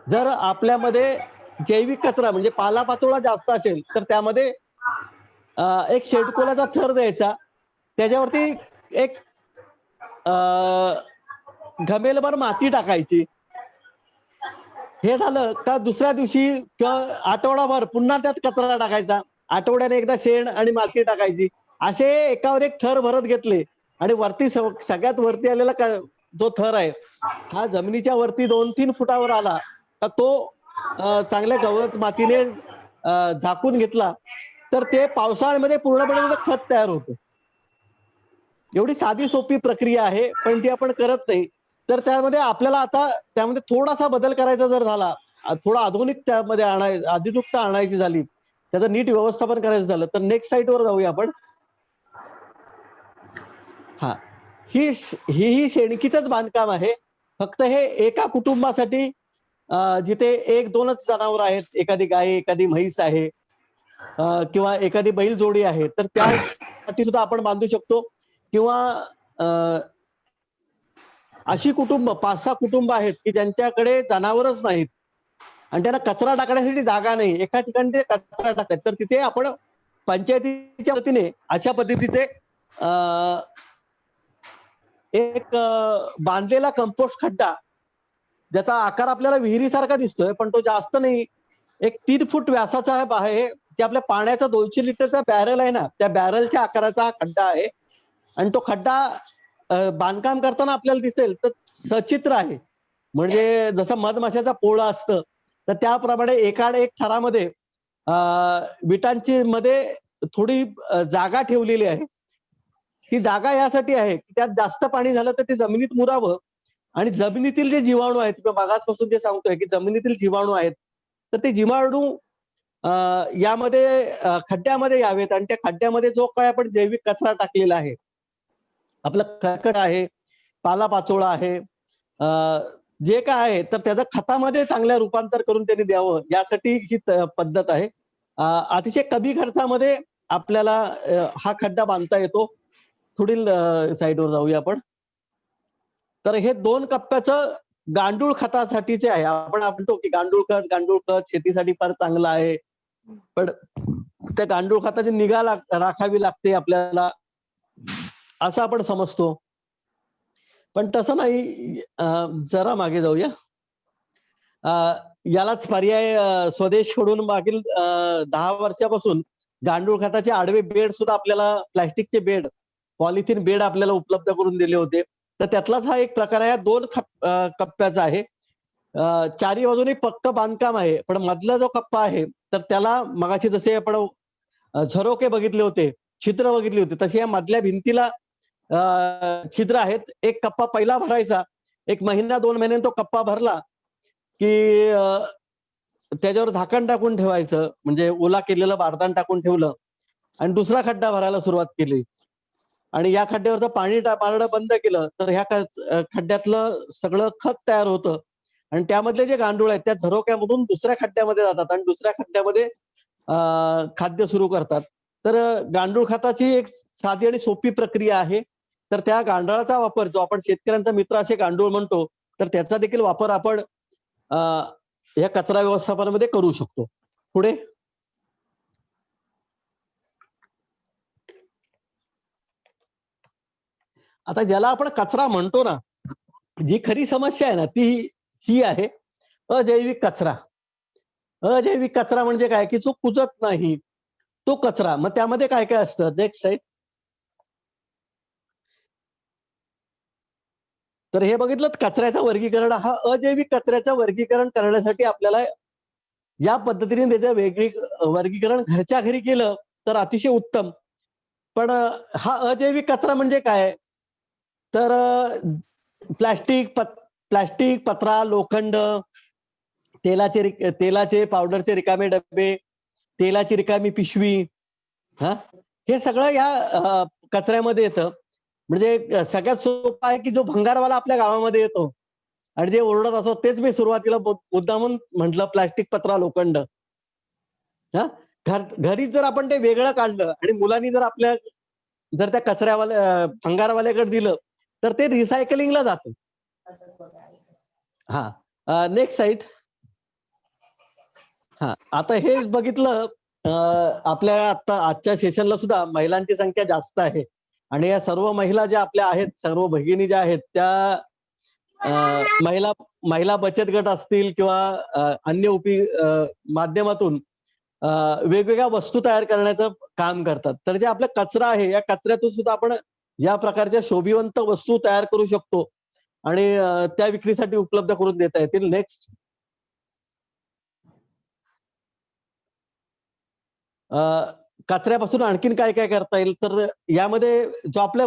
S3: जर आपल्यामध्ये जैविक कचरा म्हणजे पालापाचोळा जास्त असेल तर त्यामध्ये एक शेणकोल्याचा थर द्यायचा. त्याच्यावरती एक घमेलभर माती टाकायची. हे झालं का दुसऱ्या दिवशी किंवा आठवडाभर पुन्हा त्यात कचरा टाकायचा. आठवड्याने एकदा शेण आणि माती टाकायची. असे एकावर एक थर भरत घेतले आणि वरती सगळ्यात वरती आलेला जो थर आहे हा जमिनीच्या वरती 2-3 फुटावर आला तर तो चांगल्या गवत मातीने झाकून घेतला तर ते पावसाळ्यामध्ये पूर्णपणे त्याचं खत तयार होतं. एवढी साधी सोपी प्रक्रिया आहे, पण ती आपण करत नाही. तर त्यामध्ये आपल्याला आता त्यामध्ये थोडासा बदल करायचा जर झाला, थोडा आधुनिक त्यामध्ये आधुनिकता आणायची झाली, त्याचं नीट व्यवस्थापन करायचं झालं तर नेक्स्ट साईटवर जाऊया आपण. हा, ही शेणकीचंच बांधकाम आहे. फक्त हे एका कुटुंबासाठी, जिथे 1-2च जनावर आहेत, एखादी गाय, एखादी म्हैस आहे किंवा एखादी बैल जोडी आहे, तर त्यासाठी सुद्धा आपण बांधू शकतो. किंवा अशी कुटुंब 5-6 कुटुंब आहेत की ज्यांच्याकडे जनावरच नाहीत आणि त्यांना कचरा टाकण्यासाठी जागा नाही, एका ठिकाणी ते कचरा टाकतात, तर तिथे आपण पंचायतीच्या वतीने अशा पद्धतीचे एक बांधलेला कंपोस्ट खड्डा, ज्याचा आकार आपल्याला विहिरीसारखा दिसतोय पण तो जास्त नाही, एक 3 फूट व्यासाचा आहे. जे आपल्या पाण्याचा 200 लिटरचा बॅरल आहे ना, त्या बॅरलच्या आकाराचा हा खड्डा आहे. आणि तो खड्डा बांधकाम करताना आपल्याला दिसेल तर सचित्र आहे. म्हणजे जसं मधमाशाचा पोळा असतं तर त्याप्रमाणे एकाड एक थरामध्ये विटांची मध्ये थोडी जागा ठेवलेली आहे. ही जागा यासाठी आहे की त्यात जास्त पाणी झालं तर ते जमिनीत मुरावं आणि जमिनीतील जे जीवाणू आहेत, किंवा मागासपासून जे सांगतोय की जमिनीतील जीवाणू आहेत, तर ते जीवाणू यामध्ये खड्ड्यामध्ये यावेत आणि त्या खड्ड्यामध्ये जो काय आपण जैविक कचरा टाकलेला आहे, आपलं कर्कट आहे, पालापाचोळा आहे, जे काय आहे तर त्याचं खतामध्ये चांगल्या रूपांतर करून त्यांनी द्यावं यासाठी ही पद्धत आहे. अतिशय कमी खर्चामध्ये आपल्याला हा खड्डा बांधता येतो. पुढील साईडवर जाऊया आपण. तर हे 2 कप्प्याचं गांडूळ खतासाठीचे आहे. आपण म्हणतो की गांडूळ खत शेतीसाठी फार चांगलं आहे. पण त्या गांडूळ खताची निगा राखावी लागते आपल्याला, असं आपण समजतो. पण तसं नाही. जरा मागे जाऊया. यालाच पर्याय स्वदेशकडून मागील 10 वर्षापासून गांडूळ खताचे आडवे बेड सुद्धा आपल्याला, प्लास्टिकचे बेड, पॉलिथिन बेड आपल्याला उपलब्ध करून दिले होते. तर त्यातलाच हा एक प्रकार आहे. 2 कप्प्याचा आहे. चारी बाजूने पक्क बांधकाम आहे, पण मधला जो कप्पा आहे तर त्याला मगाशी जसे आपण झरोके बघितले होते, छिद्र बघितली होती, तशी या मधल्या भिंतीला छिद्र आहेत. एक कप्पा पहिला भरायचा, 1 महिना 2 महिन्याने तो कप्पा भरला की त्याच्यावर झाकण टाकून ठेवायचं, म्हणजे ओला केलेलं बारदान टाकून ठेवलं आणि दुसरा खड्डा भरायला सुरुवात केली आणि या खड्ड्यावरचं पाणी मारणं बंद केलं तर ह्या खड्ड्यातलं सगळं खत तयार होतं आणि त्यामधले जे गांडूळ आहेत त्या झरोक्यामधून दुसऱ्या खड्ड्यामध्ये जातात आणि दुसऱ्या खड्ड्यामध्ये खाद्य सुरू करतात. तर गांडूळ खताची एक साधी आणि सोपी प्रक्रिया आहे. तर त्या गांडळाचा वापर, जो आपण शेतकऱ्यांचा मित्र असे गांडूळ म्हणतो, तर त्याचा देखील वापर आपण या कचरा व्यवस्थापनामध्ये करू शकतो. पुढे आता ज्याला आपण कचरा म्हणतो ना, जी खरी समस्या आहे ना ती ही आहे अजैविक कचरा. अजैविक कचरा म्हणजे काय की जो कुजत नाही तो कचरा. मग त्यामध्ये काय काय असतं? Next side. तर हे बघितलं कचऱ्याचं वर्गीकरण. हा अजैविक कचऱ्याचं वर्गीकरण करण्यासाठी आपल्याला या पद्धतीने त्याचं वेगळी वर्गीकरण घरच्या घरी केलं तर अतिशय उत्तम. पण हा अजैविक कचरा म्हणजे काय? तर प्लास्टिक, पत्रा, लोखंड, तेलाचे पावडरचे रिकामे डबे, तेलाची रिकामी पिशवी, हे सगळं या कचऱ्यामध्ये येतं. म्हणजे सगळ्यात सोपं आहे की जो भंगारवाला आपल्या गावामध्ये येतो आणि जे ओरडत असतो तेच मी सुरुवातीला मुद्दामून म्हटलं, प्लास्टिक, पत्रा, लोखंड. घरी जर आपण ते वेगळं काढलं आणि मुलांनी जर त्या भंगारवाल्याकडे दिलं तर ते रिसायकलिंगला जातं. Next side. आता हे बघितलं, आपल्या आजच्या सेशनला सुद्धा महिलांची संख्या जास्त आहे आणि या सर्व महिला ज्या आपल्या आहेत, सर्व भगिनी ज्या आहेत त्या महिला बचत गट असतील किंवा अन्य माध्यमातून वेगवेगळ्या वस्तू तयार करण्याचं काम करतात. तर जे आपला कचरा आहे या कचऱ्यातून सुद्धा आपण या प्रकारच्या शोभिवंत वस्तू तयार करू शकतो आणि त्या विक्रीसाठी उपलब्ध करून देता येतील. नेक्स्ट. कचऱ्यापासून आणखीन काय काय करता येईल? तर यामध्ये जो आपल्या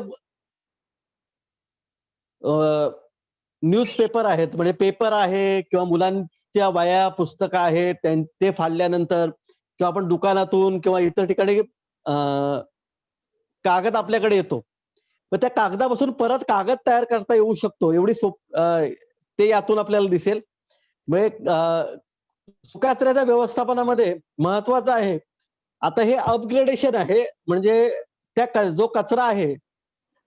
S3: न्यूजपेपर आहेत, म्हणजे पेपर आहे किंवा मुलांच्या वह्या पुस्तकं आहेत, ते फाडल्यानंतर किंवा आपण दुकानातून किंवा इतर ठिकाणी कागद आपल्याकडे येतो, मग त्या कागदापासून परत कागद तयार करता येऊ शकतो. ते यातून आपल्याला दिसेल. म्हणजे कचऱ्याच्या व्यवस्थापनामध्ये महत्वाचं आहे आता हे अपग्रेडेशन आहे. म्हणजे जो कचरा आहे,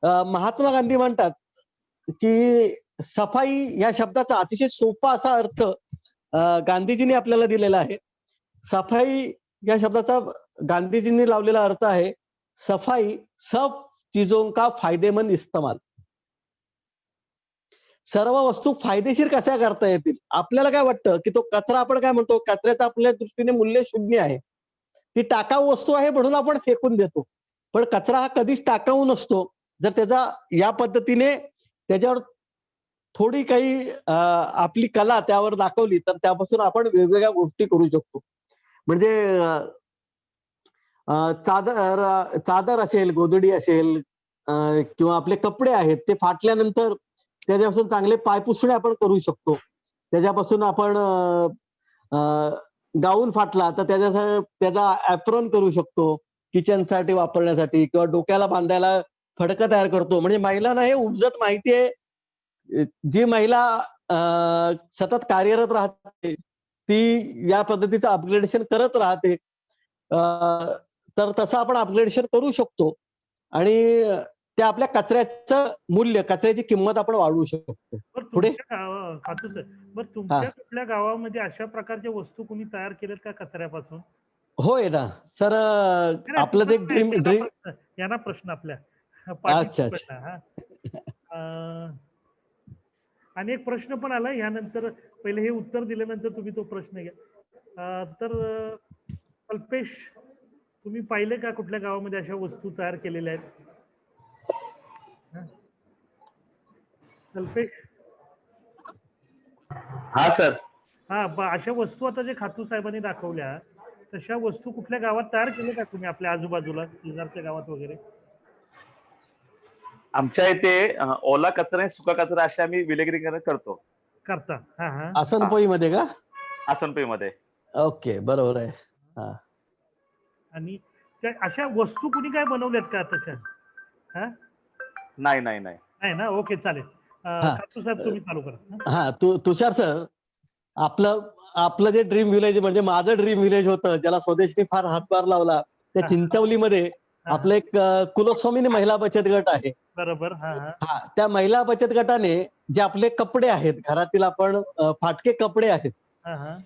S3: महात्मा गांधी म्हणतात की सफाई या शब्दाचा अतिशय सोपा असा अर्थ गांधीजींनी आपल्याला दिलेला आहे. सफाई या शब्दाचा गांधीजींनी लावलेला अर्थ आहे सफाई सब चीजों का फायदेमंद इस्तेमाल. सर्व वस्तू फायदेशीर कशा करता येतील. आपल्याला काय वाटतं की तो कचरा, आपण काय म्हणतो, कचऱ्याचं आपल्या दृष्टीने मूल्य शून्य आहे, ती टाकाऊ वस्तू आहे म्हणून आपण फेकून देतो. पण कचरा हा कधीच टाकाऊ नसतो. जर त्याचा या पद्धतीने त्याच्यावर थोडी काही आपली कला त्यावर दाखवली तर त्यापासून आपण वेगवेगळ्या गोष्टी करू शकतो. म्हणजे चादर असेल, गोधडी असेल किंवा आपले कपडे आहेत ते फाटल्यानंतर त्याच्यापासून चांगले पायपुसणे आपण करू शकतो. त्याच्यापासून आपण गाऊन फाटला तर त्याचा ऍप्रॉन करू शकतो किचनसाठी वापरण्यासाठी, किंवा डोक्याला बांधायला फडकं तयार करतो. म्हणजे महिलांना हे उपजत माहिती आहे. जी महिला सतत कार्यरत राहते ती या पद्धतीचं अपग्रेडेशन करत राहते. तर तसं आपण अपग्रेडेशन करू शकतो आणि त्या आपल्या कचऱ्याचं मूल्य, कचऱ्याची किंमत आपण वाढवू शकतो.
S1: बरं
S3: पुढे
S1: तुमच्या खातू सर, बरं
S3: हा
S1: तुमच्या कुठल्या गावामध्ये अशा प्रकारच्या वस्तू कोणी तयार केल्यात का कचऱ्यापासून?
S3: होय ना सर.
S1: नाही नाही,
S3: आपलं जे
S1: तुम्हाला
S3: ड्रीम
S1: नाही,
S3: ड्रीम
S1: यांना प्रश्न आपल्या
S3: अच्छा अच्छा.
S1: पार्टिसिपंटला. हा आणि एक प्रश्न पण आला यानंतर, पहिले हे उत्तर दिल्यानंतर तुम्ही तो प्रश्न घ्या. तर कल्पेश, तुम्ही पाहिले का कुठल्या गावामध्ये अशा वस्तू तयार केलेल्या आहेत? हा? कल्पेश,
S5: हा सर.
S1: हा अशा वस्तू आता जे खातू साहेबांनी दाखवल्या, तशा वस्तू कुठल्या गावात तयार केल्या का तुम्ही आपल्या आजूबाजूला शेजारच्या गावात वगैरे?
S5: आमच्या इथे ओला कचरा आणि सुका कचरा असे आम्ही विलगीकरण करतो
S1: करता? हा हा.
S3: आसनपोईमध्ये का?
S5: आसनपीमध्ये.
S3: ओके, बरोबर आहे. हा.
S1: आणि त्या अशा वस्तू कुणी काय बनवल्यात का तशा? हा
S5: नाही नाही नाही.
S1: नाही ना. ओके, चालेल.
S3: हा
S1: खातू साहेब तुम्ही चालू करा.
S3: हा तुषार सर, आपलं आपलं जे ड्रीम विलेज म्हणजे माझं ड्रीम विलेज होतं, ज्याला स्वदेशनी फार हातभार लावला, त्या
S1: हा,
S3: चिंचवलीमध्ये
S1: हा.
S3: आपलं एक कुलस्वामिनी महिला बचत गट आहे.
S1: बरोबर. हा हा.
S3: हा, त्या महिला बचत गटाने जे आपले कपडे आहेत घरातील, आपण फाटके कपडे आहेत,
S1: हा हा.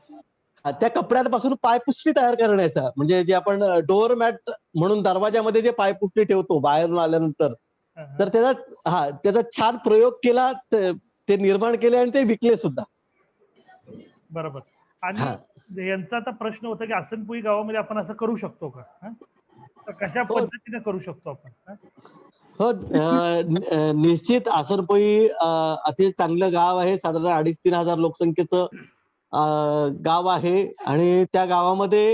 S3: त्या कपड्यांपासून पायपुसणी तयार करण्याचा, म्हणजे जे आपण डोअर मॅट म्हणून दरवाजामध्ये जे पायपुसणी ठेवतो बाहेरून आल्यानंतर, तर त्याचा छान प्रयोग केला, ते निर्माण केले आणि ते विकले सुद्धा.
S1: बरोबर. आणि
S3: हा
S1: यांचा आता प्रश्न होता की आसनपुई गावामध्ये आपण असं करू शकतो का? हा? तर कशा
S3: हो
S1: पद्धतीने करू शकतो आपण? हा?
S3: हो, निश्चित. आसनपोई अतिशय चांगलं गाव आहे. साधारण 2,500-3,000 लोकसंख्येचं गाव आहे आणि त्या गावामध्ये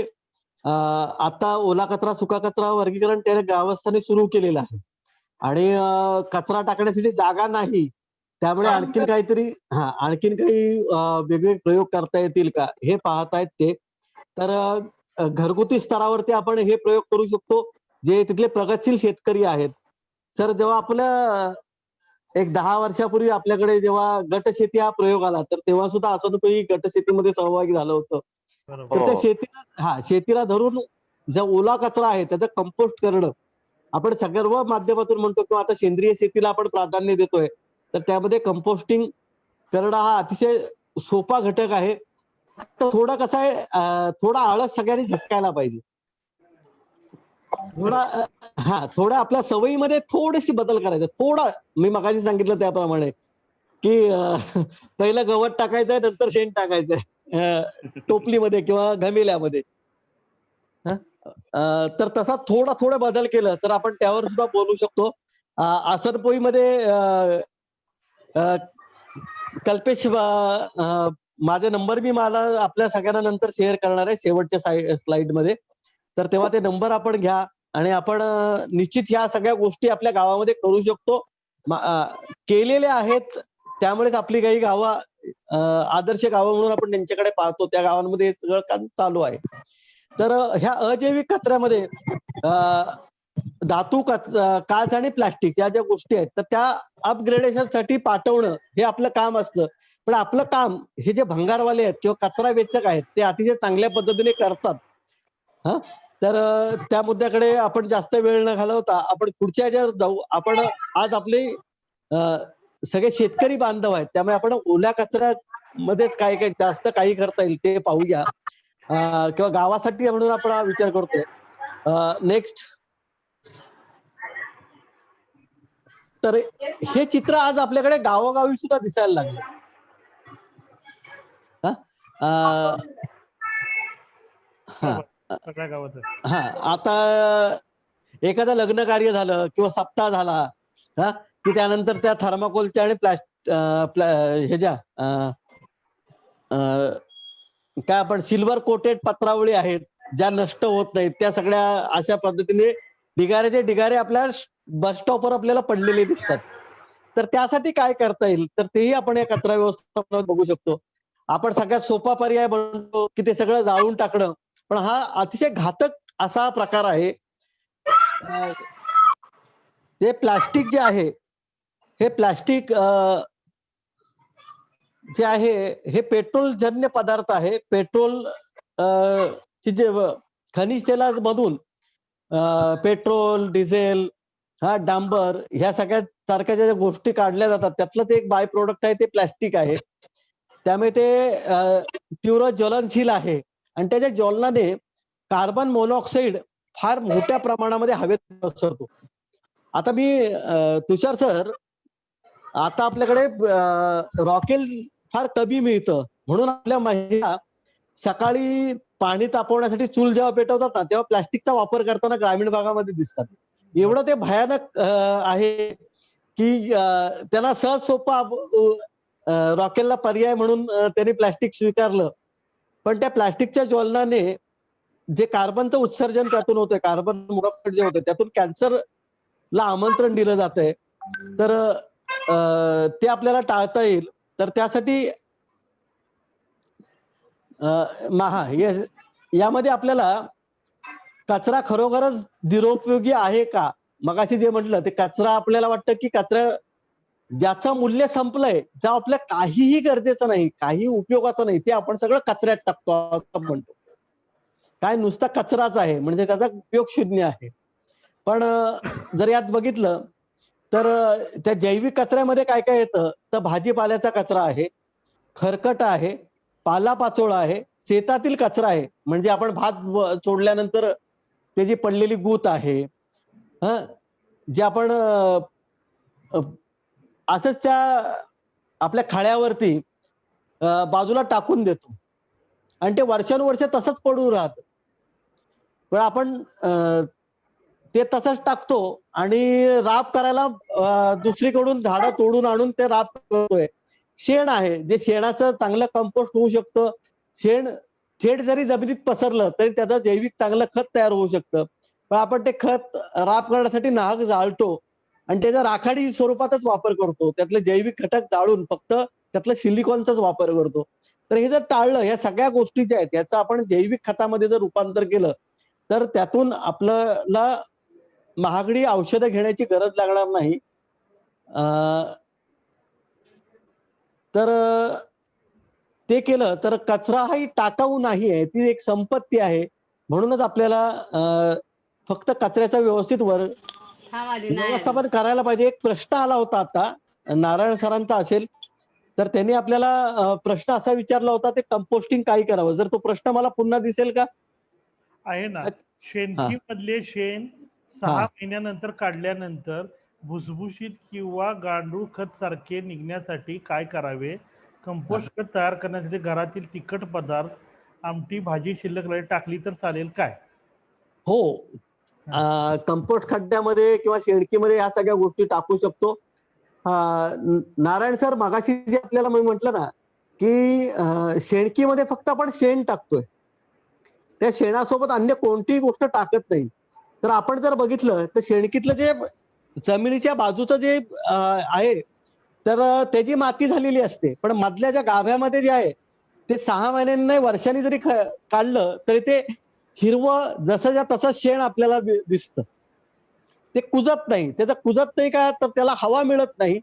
S3: आता ओला कचरा सुका कचरा वर्गीकरण त्याने ग्रामस्थांनी सुरू केलेलं आहे आणि कचरा टाकण्यासाठी जागा नाही, त्यामुळे आणखीन काही वेगवेगळे प्रयोग करता येतील का हे पाहतायत ते. तर घरगुती स्तरावरती आपण हे प्रयोग करू शकतो, जे तिथले प्रगतशील शेतकरी आहेत. सर, जेव्हा आपल्या एक 10 वर्षापूर्वी आपल्याकडे जेव्हा गट शेती हा प्रयोग आला, तर तेव्हा सुद्धा आसनपोई गट शेतीमध्ये सहभागी झालं होतं.
S1: बरोबर.
S3: तर त्या
S5: हो.
S3: शेतीला धरून जो ओला कचरा आहे त्याचं कंपोस्ट करणं, आपण सर्व माध्यमातून म्हणतो किंवा आता सेंद्रिय शेतीला आपण प्राधान्य देतोय, तर त्यामध्ये कंपोस्टिंग करणं हा अतिशय सोपा घटक आहे. तर थोडं कसं आहे, थोडा आळस सगळ्यांनी झटकायला पाहिजे. थोडा आपल्या सवयीमध्ये थोडेसे बदल करायचे. थोडा, मी मगाशी सांगितलं त्याप्रमाणे, की पहिलं गवत टाकायचंय, नंतर शेण टाकायचंय टोपलीमध्ये किंवा घमेल्यामध्ये. तर तसा थोडा बदल केलं तर आपण त्यावर सुद्धा बोलू शकतो. आसनपोईमध्ये कल्पेश, माझा नंबर मी आपल्या सगळ्यांना नंतर शेअर करणार आहे शेवटच्या स्लाइड मध्ये. तर तेव्हा ते नंबर आपण घ्या आणि आपण निश्चित ह्या सगळ्या गोष्टी आपल्या गावामध्ये करू शकतो. केलेल्या आहेत, त्यामुळेच आपली काही गावं आदर्श गावं म्हणून आपण त्यांच्याकडे पाहतो. त्या गावांमध्ये हे सगळं काम चालू आहे. तर ह्या अजैविक कचऱ्यामध्ये धातू, काच आणि प्लास्टिक या ज्या गोष्टी आहेत, तर त्या अपग्रेडेशन साठी पाठवणं हे आपलं काम असतं. पण आपलं काम हे जे भंगारवाले आहेत किंवा कचरा वेचक आहेत, ते अतिशय चांगल्या पद्धतीने करतात. हा, तर त्या मुद्द्याकडे आपण जास्त वेळ न घालवता आपण पुढच्या ह्याच्यावर जाऊ. आपण आज आपले सगळे शेतकरी बांधव आहेत, त्यामुळे आपण ओल्या कचऱ्यामध्येच काय काय जास्त काही करता येईल ते पाहूया, किंवा गावासाठी म्हणून आपण हा विचार करतोय. नेक्स्ट. तर हे चित्र आज आपल्याकडे गावोगावी सुद्धा दिसायला लागलं.
S1: सगळ्या गावात.
S3: आता एखादं लग्न कार्य झालं किंवा सप्ताह झाला, की त्यानंतर त्या थर्माकोलच्या आणि ह्याच्या काय आपण सिल्वर कोटेड पत्रावळी आहेत, ज्या नष्ट होत नाहीत, त्या सगळ्या अशा पद्धतीने ढिगारे आपल्या बस स्टॉपवर आपल्याला पडलेले दिसतात. तर त्यासाठी काय करता येईल, तर तेही आपण या कचरा व्यवस्थापनात बघू शकतो. आपण सगळ्यात सोपा पर्याय म्हणतो की ते सगळं जाळून टाकणं, पण हा अतिशय घातक असा प्रकार आहे. ते प्लास्टिक जे आहे हे प्लास्टिक जे आहे हे पेट्रोलजन्य पदार्थ आहे. पेट्रोल ची जे खनिज तेलामधून पेट्रोल, डिझेल, डांबर ह्या सगळ्या सारख्या ज्या गोष्टी काढल्या जातात त्यातलंच एक बाय प्रोडक्ट आहे ते प्लास्टिक आहे. त्यामुळे ते तीव्र ज्वलनशील आहे आणि त्याच्या ज्वलनाने कार्बन मोनॉक्साईड फार मोठ्या प्रमाणामध्ये हवेत पसरतो. आता मी तुषार सर, आता आपल्याकडे रॉकेल फार कमी मिळतं म्हणून आपल्या महिला सकाळी पाणी तापवण्यासाठी चूल जेव्हा पेटवतात ना तेव्हा प्लास्टिकचा वापर करताना ग्रामीण भागामध्ये दिसतात. एवढं ते भयानक आहे की त्यांना सहज सोपा रॉकेलला पर्याय म्हणून त्यांनी प्लास्टिक स्वीकारलं. पण त्या प्लास्टिकच्या ज्वलनाने जे कार्बनचं उत्सर्जन त्यातून होतंय, कार्बन मोनॉक्साईड जे होतं त्यातून कॅन्सरला आमंत्रण दिलं जातंय. तर ते आपल्याला टाळता येईल. तर त्यासाठी यामध्ये आपल्याला कचरा खरोखरच निरुपयोगी आहे का? मगाशी जे म्हटलं ते कचरा आपल्याला वाटतं की कचरा ज्याचं मूल्य संपलंय, जे आपल्या काहीही गरजेचं नाही, काही उपयोगाचं नाही, ते आपण सगळं कचऱ्यात टाकतो असं म्हणतो. काय नुसता कचराच आहे म्हणजे त्याचा उपयोग शून्य आहे. पण जर यात बघितलं तर त्या जैविक कचऱ्यामध्ये काय काय येतं तर भाजीपाल्याचा कचरा आहे, खरकट आहे, पालापाचोळा आहे, शेतातील कचरा आहे म्हणजे आपण भात सोडल्यानंतर त्याची पडलेली गूत आहे, जे आपण असंच त्या आपल्या खाड्यावरती बाजूला टाकून देतो आणि ते वर्षानुवर्ष तसंच पडून राहतं. पण आपण ते तसंच टाकतो आणि राब करायला दुसरीकडून झाडं तोडून आणून ते राब करतोय. शेण आहे जे शेणाचं चांगलं कंपोस्ट होऊ शकतं. शेण थेट जरी जमिनीत पसरलं तरी त्याचं जैविक चांगलं खत तयार होऊ शकतं. पण आपण ते खत राब करण्यासाठी नाहक जाळतो आणि त्याचा राखाडी स्वरूपातच वापर करतो. त्यातले जैविक घटक जाळून फक्त त्यातलं सिलिकॉनचाच वापर करतो. तर हे जर टाळलं, या सगळ्या गोष्टी ज्या आहेत याचं आपण जैविक खतामध्ये जर रूपांतर केलं तर त्यातून आपल्याला महागडी औषधं घेण्याची गरज लागणार नाही. तर ते केलं तर कचरा हाही टाकाऊ नाही आहे, ती एक संपत्ती आहे. म्हणूनच आपल्याला फक्त कचऱ्याचा व्यवस्थित व्यवस्थापन करायला पाहिजे. एक प्रश्न आला होता आता नारायण सरांचा असेल तर त्यांनी आपल्याला प्रश्न असा विचारला होता ते कंपोस्टिंग काय करावं. जर तो प्रश्न मला पुन्हा दिसेल का?
S1: आहे ना. शेणकी मधले शेण 6 महिन्यानंतर काढल्यानंतर भुसभुशीत किंवा गांडूळ खत सारखे निघण्यासाठी काय करावे? कंपोस्ट खत तयार करण्यासाठी घरातील तिखट पदार्थ, आमटी, भाजी शिल्लक राहिली टाकली तर चालेल काय?
S3: हो, कंपोस्ट खड्ड्यामध्ये किंवा शेणकीमध्ये या सगळ्या गोष्टी टाकू शकतो. नारायण सर, मगाशी जे आपल्याला मी म्हटलं ना की शेणकीमध्ये फक्त आपण शेण टाकतोय, त्या शेणासोबत अन्य कोणतीही गोष्ट टाकत नाही. तर आपण जर बघितलं तर शेणकीतलं जे जमिनीच्या बाजूचं जे आहे तर त्याची माती झालेली असते, पण मधल्या ज्या गाभ्यामध्ये जे आहे ते 6 महिन्यांनी वर्षांनी जरी काढलं तरी ते हिरवं जसंच्या तसं शेण आपल्याला दिसतं. ते कुजत नाही. त्याचं कुजत नाही का तर त्याला हवा मिळत नाही,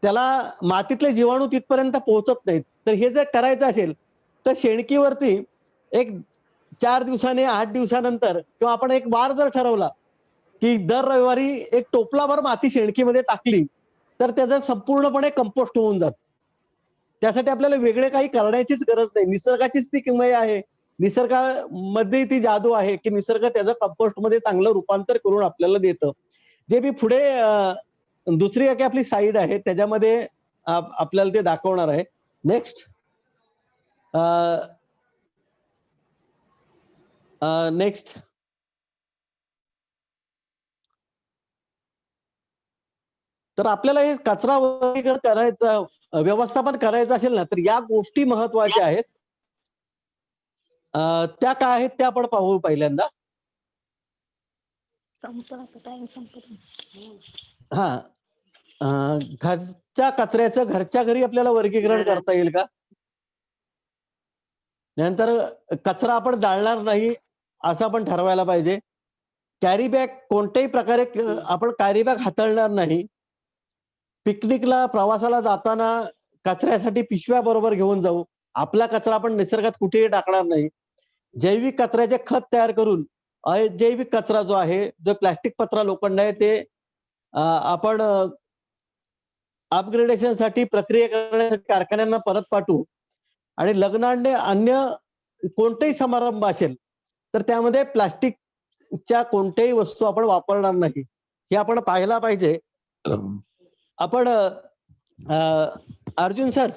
S3: त्याला मातीतले जीवाणू तिथपर्यंत पोहोचत नाहीत. तर हे जर करायचं असेल तर शेणकीवरती एक 4 दिवसाने 8 दिवसानंतर किंवा आपण एक वार जर ठरवला की दर रविवारी एक टोपलाभर माती शेणकीमध्ये टाकली तर त्याचं संपूर्णपणे कंपोस्ट होऊन जात. त्यासाठी आपल्याला वेगळे काही करण्याचीच गरज नाही. निसर्गाचीच ती किमया आहे. निसर्गामध्ये ती जादू आहे की निसर्ग त्याचं कंपोस्ट मध्ये चांगलं रूपांतर करून आपल्याला देतं. जे मी पुढे दुसरी एक आपली साईड आहे त्याच्यामध्ये आपल्याला ते दाखवणार आहे. नेक्स्ट नेक्स्ट तर आपल्याला हे कचरा वर्गीकरण करायचं, व्यवस्थापन करायचं असेल ना तर या गोष्टी महत्वाच्या आहेत. त्या काय आहेत त्या आपण पाहू पहिल्यांदा. घरच्या कचऱ्याचं घरच्या घरी आपल्याला वर्गीकरण करता येईल का? नंतर कचरा आपण जाळणार नाही असं आपण ठरवायला पाहिजे. कॅरी बॅग कोणत्याही प्रकारे आपण कॅरी बॅग हाताळणार नाही. पिकनिकला प्रवासाला जाताना कचऱ्यासाठी पिशव्या बरोबर घेऊन जाऊ. आपला कचरा आपण निसर्गात कुठेही टाकणार नाही. जैविक कचऱ्याचे खत तयार करून अजैविक कचरा जो आहे, जो प्लास्टिक पत्रा लोखंड आहे, ते आपण अपग्रेडेशनसाठी प्रक्रिया करण्यासाठी कारखान्यांना परत पाठवू. आणि लग्नाने अन्य कोणतेही समारंभ असेल तर त्यामध्ये प्लास्टिकच्या कोणत्याही वस्तू आपण वापरणार नाही, हे आपण पाहायला पाहिजे. आपण अर्जुन सर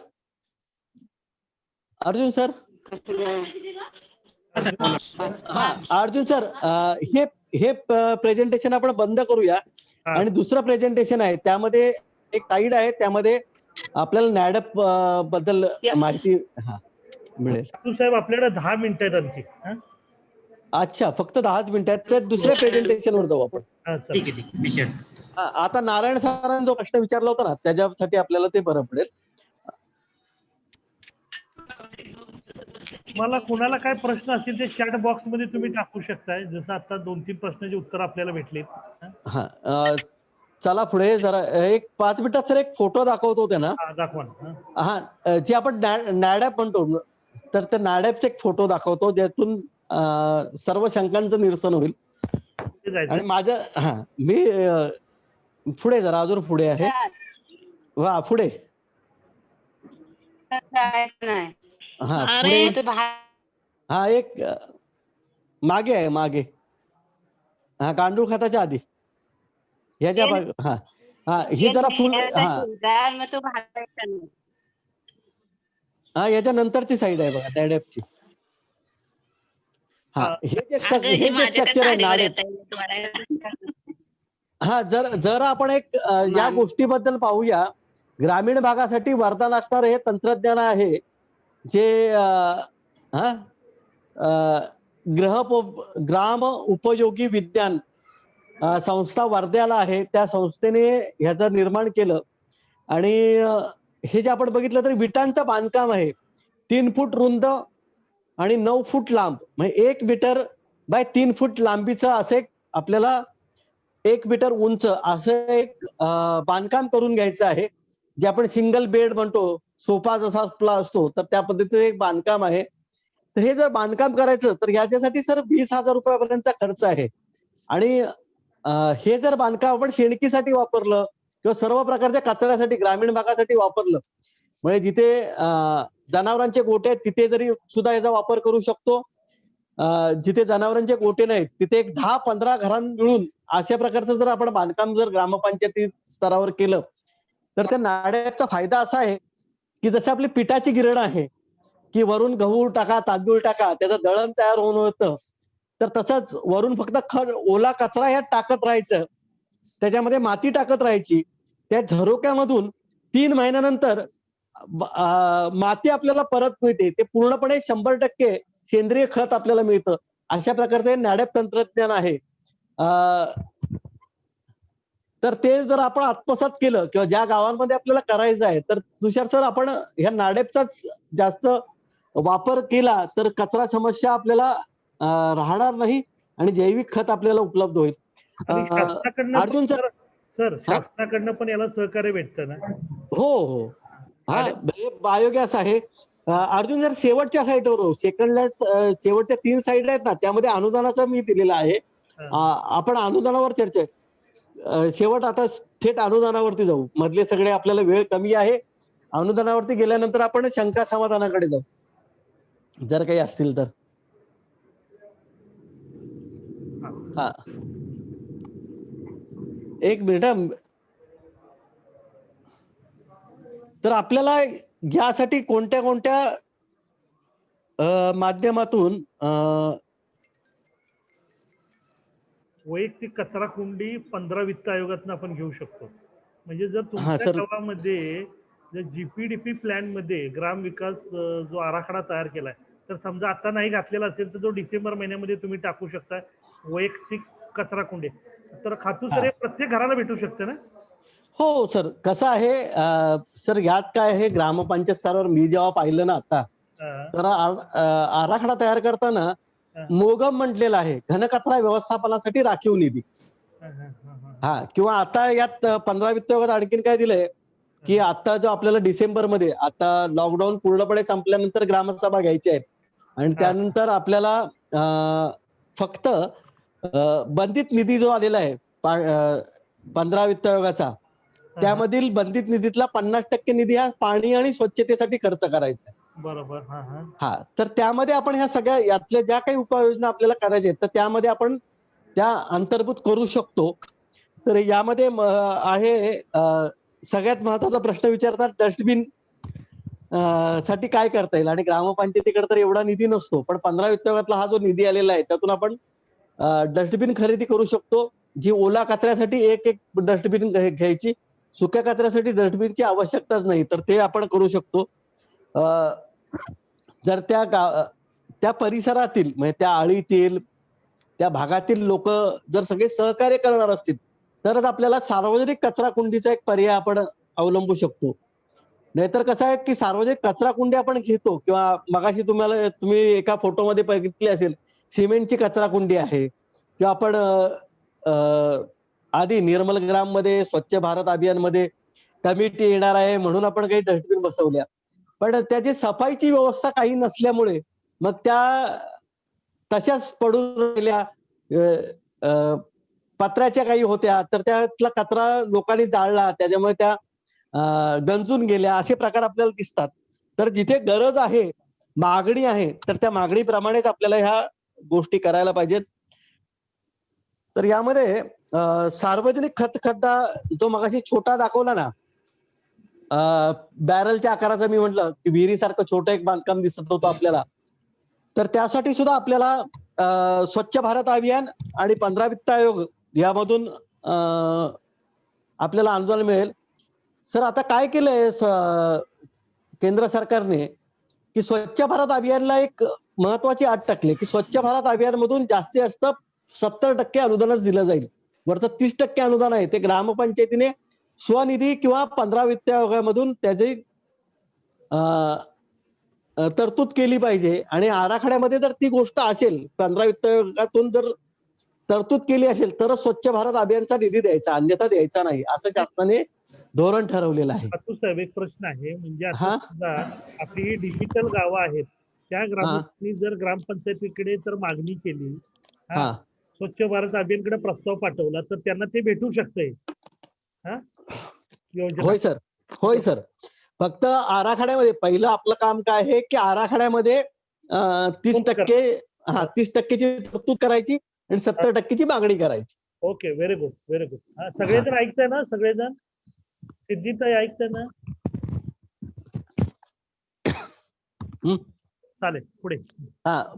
S3: हा अर्जुन सर, हे प्रेझेंटेशन आपण बंद करूया. आणि दुसरं प्रेझेंटेशन आहे, त्यामध्ये एक साईड आहे, त्यामध्ये आपल्याला नॅडप बद्दल माहिती मिळेल.
S1: साहेब आपल्याकडे 10 मिनिटं आहेत आणखी.
S3: अच्छा, फक्त 10च मिनिटं आहेत. तर दुसऱ्या प्रेझेंटेशन वर जाऊ आपण.
S1: ठीक आहे.
S3: आता नारायण सरांनी जो प्रश्न विचारला होता ना, त्याच्यासाठी आपल्याला ते बरं पडेल.
S1: मला कुणाला काय प्रश्न असतील ते चॅट बॉक्स मध्ये तुम्ही टाकू शकताय. जसं आता 2-3 प्रश्नाची उत्तर आपल्याला भेटली.
S3: हा, चला पुढे जरा एक 5 मिनिटात सर एक फोटो दाखवतो त्यांना.
S1: दाखवा.
S3: हा, जे आपण नॅडॅप म्हणतो, तर त्या नॅडॅपचा एक फोटो दाखवतो, ज्यातून सर्व शंकांचं निरसन होईल. आणि माझं मी पुढे जरा अजून पुढे आहे. वा, पुढे. हा, पुढे. हा, एक मागे आहे, मागे. हा, गांडूळ खताच्या आधी. ह्याच्या हे जरा फुल. याच्या नंतरची साईड आहे बघा, नॅडॅपची. हे जे स्ट्रक्चर आहे नाडेप. जर आपण एक या गोष्टीबद्दल पाहूया. ग्रामीण भागासाठी वरदान असणार हे तंत्रज्ञान आहे, जे ग्राम उपयोगी विज्ञान संस्था वर्ध्याला आहे. त्या संस्थेने ह्याचं निर्माण केलं. आणि हे जे आपण बघितलं तर विटांचं बांधकाम आहे. 3 फूट रुंद आणि 9 फूट लांब, म्हणजे 1 मीटर बाय 3 फूट लांबीचं असं एक आपल्याला 1 मीटर उंच असं एक बांधकाम करून घ्यायचं आहे, जे आपण सिंगल बेड म्हणतो, सोफा जसा आपला असतो, तर त्या पद्धतीचं एक बांधकाम आहे. तर हे जर बांधकाम करायचं तर याच्यासाठी सर 20,000 रुपयापर्यंतचा खर्च आहे. आणि हे जर बांधकाम आपण शेणकीसाठी वापरलं किंवा सर्व प्रकारच्या कचऱ्यासाठी ग्रामीण भागासाठी वापरलं, म्हणजे जिथे जनावरांचे गोटे आहेत तिथे जरी सुद्धा याचा वापर करू शकतो. जिथे जनावरांचे गोटे नाहीत तिथे एक 10-15 घरां मिळून अशा प्रकारचं जर आपण बांधकाम जर ग्रामपंचायती स्तरावर केलं तर त्या नाड्याचा फायदा असा आहे की जसं आपली पिठाची गिरण आहे की वरून गहू टाका, तांदूळ टाका, त्याचं दळण तयार होऊन होतं, तर तसंच वरून फक्त ओला कचरा ह्यात टाकत राहायचं, त्याच्यामध्ये माती टाकत राहायची. त्या झरोक्यामधून 3 महिन्यानंतर माती आपल्याला परत मिळते. ते पूर्णपणे 100% सेंद्रिय खत आपल्याला मिळतं. अशा प्रकारचं हे नॅडॅप तंत्रज्ञान आहे. तर ते जर आपण आत्मसात केलं किंवा ज्या गावांमध्ये आपल्याला करायचं आहे, तर तुषार सर आपण ह्या नॅडॅपचाच जास्त वापर केला तर कचरा समस्या आपल्याला राहणार नाही आणि जैविक खत आपल्याला उपलब्ध होईल. अर्जुन सर,
S1: शासनाकडनं पण याला सहकार्य भेटतं ना?
S3: हो. हा, बायोगॅस आहे. अर्जुन जर शेवटच्या साईडवर शेवटच्या 3 साईड आहेत ना, त्यामध्ये अनुदानाचं मी दिलेलं आहे. आपण अनुदानावर चर्चा शेवट आता थेट अनुदानावरती जाऊ. मधले सगळे आपल्याला वेळ कमी आहे. अनुदानावरती गेल्यानंतर आपण शंका समाधानाकडे जाऊ जर काही असतील तर. हा, एक मिनिट. तर आपल्याला यासाठी कोणत्या माध्यमातून
S1: वैयक्तिक कचरा कुंडी 15 वित्त आयोगातून आपण घेऊ शकतो. म्हणजे जर तुमच्या गावामध्ये जर जीपीडीपी प्लॅन मध्ये ग्राम विकास जो आराखडा तयार केलाय, तर समजा आता नाही घातलेला असेल तर तो डिसेंबर महिन्यामध्ये तुम्ही टाकू शकता वैयक्तिक कचरा कुंडी. तर खातू सर हे प्रत्येक घराला भेटू शकते ना?
S3: हो सर. कसं आहे सर, यात काय आहे, ग्रामपंचायत स्तरावर मी जेव्हा पाहिलं ना आता, तर आराखडा तयार करताना मोगम म्हटलेला आहे, घनकचरा व्यवस्थापनासाठी राखीव निधी. हा, किंवा आता यात 15 वित्त आयोगात आणखीन काय दिलंय की आता जो आपल्याला डिसेंबरमध्ये, आता लॉकडाऊन पूर्णपणे संपल्यानंतर ग्रामसभा घ्यायच्या आहेत आणि त्यानंतर आपल्याला फक्त बंधित निधी जो आलेला आहे 15 वित्त आयोगाचा, त्यामधील बंधित निधीतला 50% निधी हा पाणी आणि स्वच्छतेसाठी खर्च करायचा आहे.
S1: बरोबर.
S3: हा, तर त्यामध्ये आपण ह्या सगळ्या यातल्या ज्या काही उपाययोजना आपल्याला करायच्या आहेत तर त्यामध्ये आपण त्या अंतर्भूत करू शकतो. तर यामध्ये आहे सगळ्यात महत्वाचा प्रश्न विचारतात, डस्टबिन साठी काय करता येईल. आणि ग्रामपंचायतीकडे तर एवढा निधी नसतो, पण 15 वित्त आयोगातला हा जो निधी आलेला आहे त्यातून आपण डस्टबिन खरेदी करू शकतो. जी ओला कचऱ्यासाठी एक डस्टबिन घ्यायची, सुक्या कचऱ्यासाठी डस्टबिनची आवश्यकताच नाही, तर ते आपण करू शकतो. जर त्या परिसरातील म्हणजे त्या आळीतील त्या भागातील लोक जर सगळे सहकार्य करणार असतील तरच आपल्याला सार्वजनिक कचरा कुंडीचा एक पर्याय आपण अवलंबू शकतो. नाहीतर कसं आहे की सार्वजनिक कचरा कुंडी आपण घेतो, किंवा मगाशी तुम्ही एका फोटोमध्ये बघितली असेल सिमेंटची कचरा कुंडी आहे, किंवा आपण आधी निर्मल ग्राम मध्ये स्वच्छ भारत अभियान मध्ये कमिटी येणार आहे म्हणून आपण काही डस्टबिन बसवल्या, पण त्याची सफाईची व्यवस्था काही नसल्यामुळे मग त्या तशाच पडून राहिल्या. पत्र्याच्या काही होत्या तर त्यातला कचरा लोकांनी जाळला, त्याच्यामुळे त्या गंजून गेल्या, असे प्रकार आपल्याला दिसतात. तर जिथे गरज आहे, मागणी आहे, तर त्या मागणीप्रमाणेच आपल्याला ह्या गोष्टी करायला पाहिजेत. तर यामध्ये सार्वजनिक खतखड्डा जो मगाशी छोटा दाखवला ना, बॅरलच्या आकाराचा, मी म्हटलं की विहिरीसारखं छोटं एक बांधकाम दिसत होतं आपल्याला, तर त्यासाठी सुद्धा आपल्याला स्वच्छ भारत अभियान आणि 15 वित्त आयोग यामधून आपल्याला अनुदान मिळेल. सर आता काय केलंय केंद्र सरकारने की स्वच्छ भारत अभियानला एक महत्वाची अट टाकली की स्वच्छ भारत अभियान मधून जास्तीत जास्त 70% अनुदानच दिलं जाईल. वरचं 30% अनुदान आहे ते ग्रामपंचायतीने स्वनिधी किंवा 15 वित्त आयोगामधून त्याची तरतूद केली पाहिजे. आणि आराखड्यामध्ये जर ती गोष्ट असेल, 15 वित्त आयोगातून जर तरतूद केली असेल तरच स्वच्छ भारत अभियानचा निधी द्यायचा, अन्यथा द्यायचा नाही, असं शासनाने धोरण ठरवलेलं आहे.
S1: साहेब एक प्रश्न आहे, म्हणजे आता सुद्धा आपली ही डिजिटल गावं आहेत, त्या ग्रामस्थांनी जर ग्रामपंचायतीकडे तर मागणी केली, स्वच्छ भारत अभियानकडे प्रस्ताव पाठवला तर त्यांना ते भेटू शकतंय.
S3: होय सर, होय सर. फक्त आराखड्यामध्ये पहिलं आपलं काम काय आहे की आराखड्यामध्ये 30%ची तरतूद करायची आणि 70%ची मागणी करायची.
S1: Okay, very good, very good. सगळेजण ऐकताय ना? सगळेजण सिद्धीताई ऐकताय ना? चालेल, पुढे.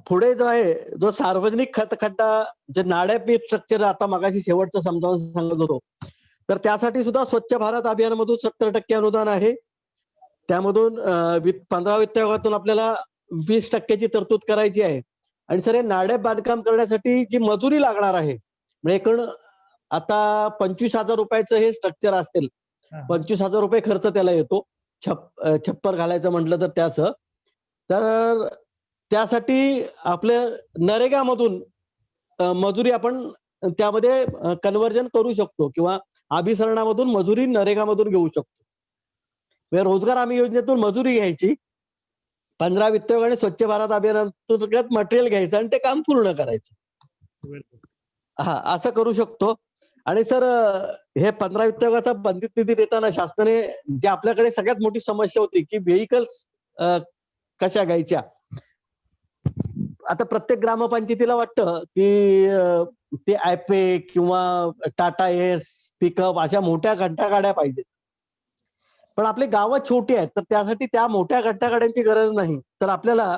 S3: पुढे जो आहे, जो सार्वजनिक खतखड्डा, जे नाड्या पीठ स्ट्रक्चर आता मगाशी शेवटचं समजावून सांगत होतो, तर त्यासाठी सुद्धा स्वच्छ भारत अभियानमधून 70% अनुदान आहे. त्यामधून 15 वित्त आयोगातून आपल्याला 20%ची तरतूद करायची आहे. आणि सर, हे नाड्या बांधकाम करण्यासाठी जी मजुरी लागणार आहे, म्हणजे एकूण आता 25,000 रुपयाचं हे स्ट्रक्चर असेल, 25,000 रुपये खर्च त्याला येतो, छप्पर घालायचं म्हटलं तर त्याचं. तर त्यासाठी आपल्या नरेगामधून मजुरी आपण त्यामध्ये कन्व्हर्जन करू शकतो, किंवा अभिसरणामधून मजुरी नरेगामधून घेऊ शकतो. रोजगार हमी योजनेतून मजुरी घ्यायची, 15 वित्त आयोग आणि स्वच्छ भारत अभियानांतर्गत मटेरियल घ्यायचं आणि ते काम पूर्ण करायचं. असं करू शकतो. आणि सर, हे 15 वित्त आयोगाचा बंधित निधी देताना शासनाने जे आपल्याकडे सगळ्यात मोठी समस्या होती की व्हेइकल्स कशा घ्यायच्या. आता प्रत्येक ग्रामपंचायतीला वाटतं की ते ऍपे किंवा टाटा एस, पिकअप अशा मोठ्या घंटागाड्या पाहिजेत, पण आपली गावं छोटी आहेत, तर त्यासाठी त्या मोठ्या घंटागाड्यांची गरज नाही. तर आपल्याला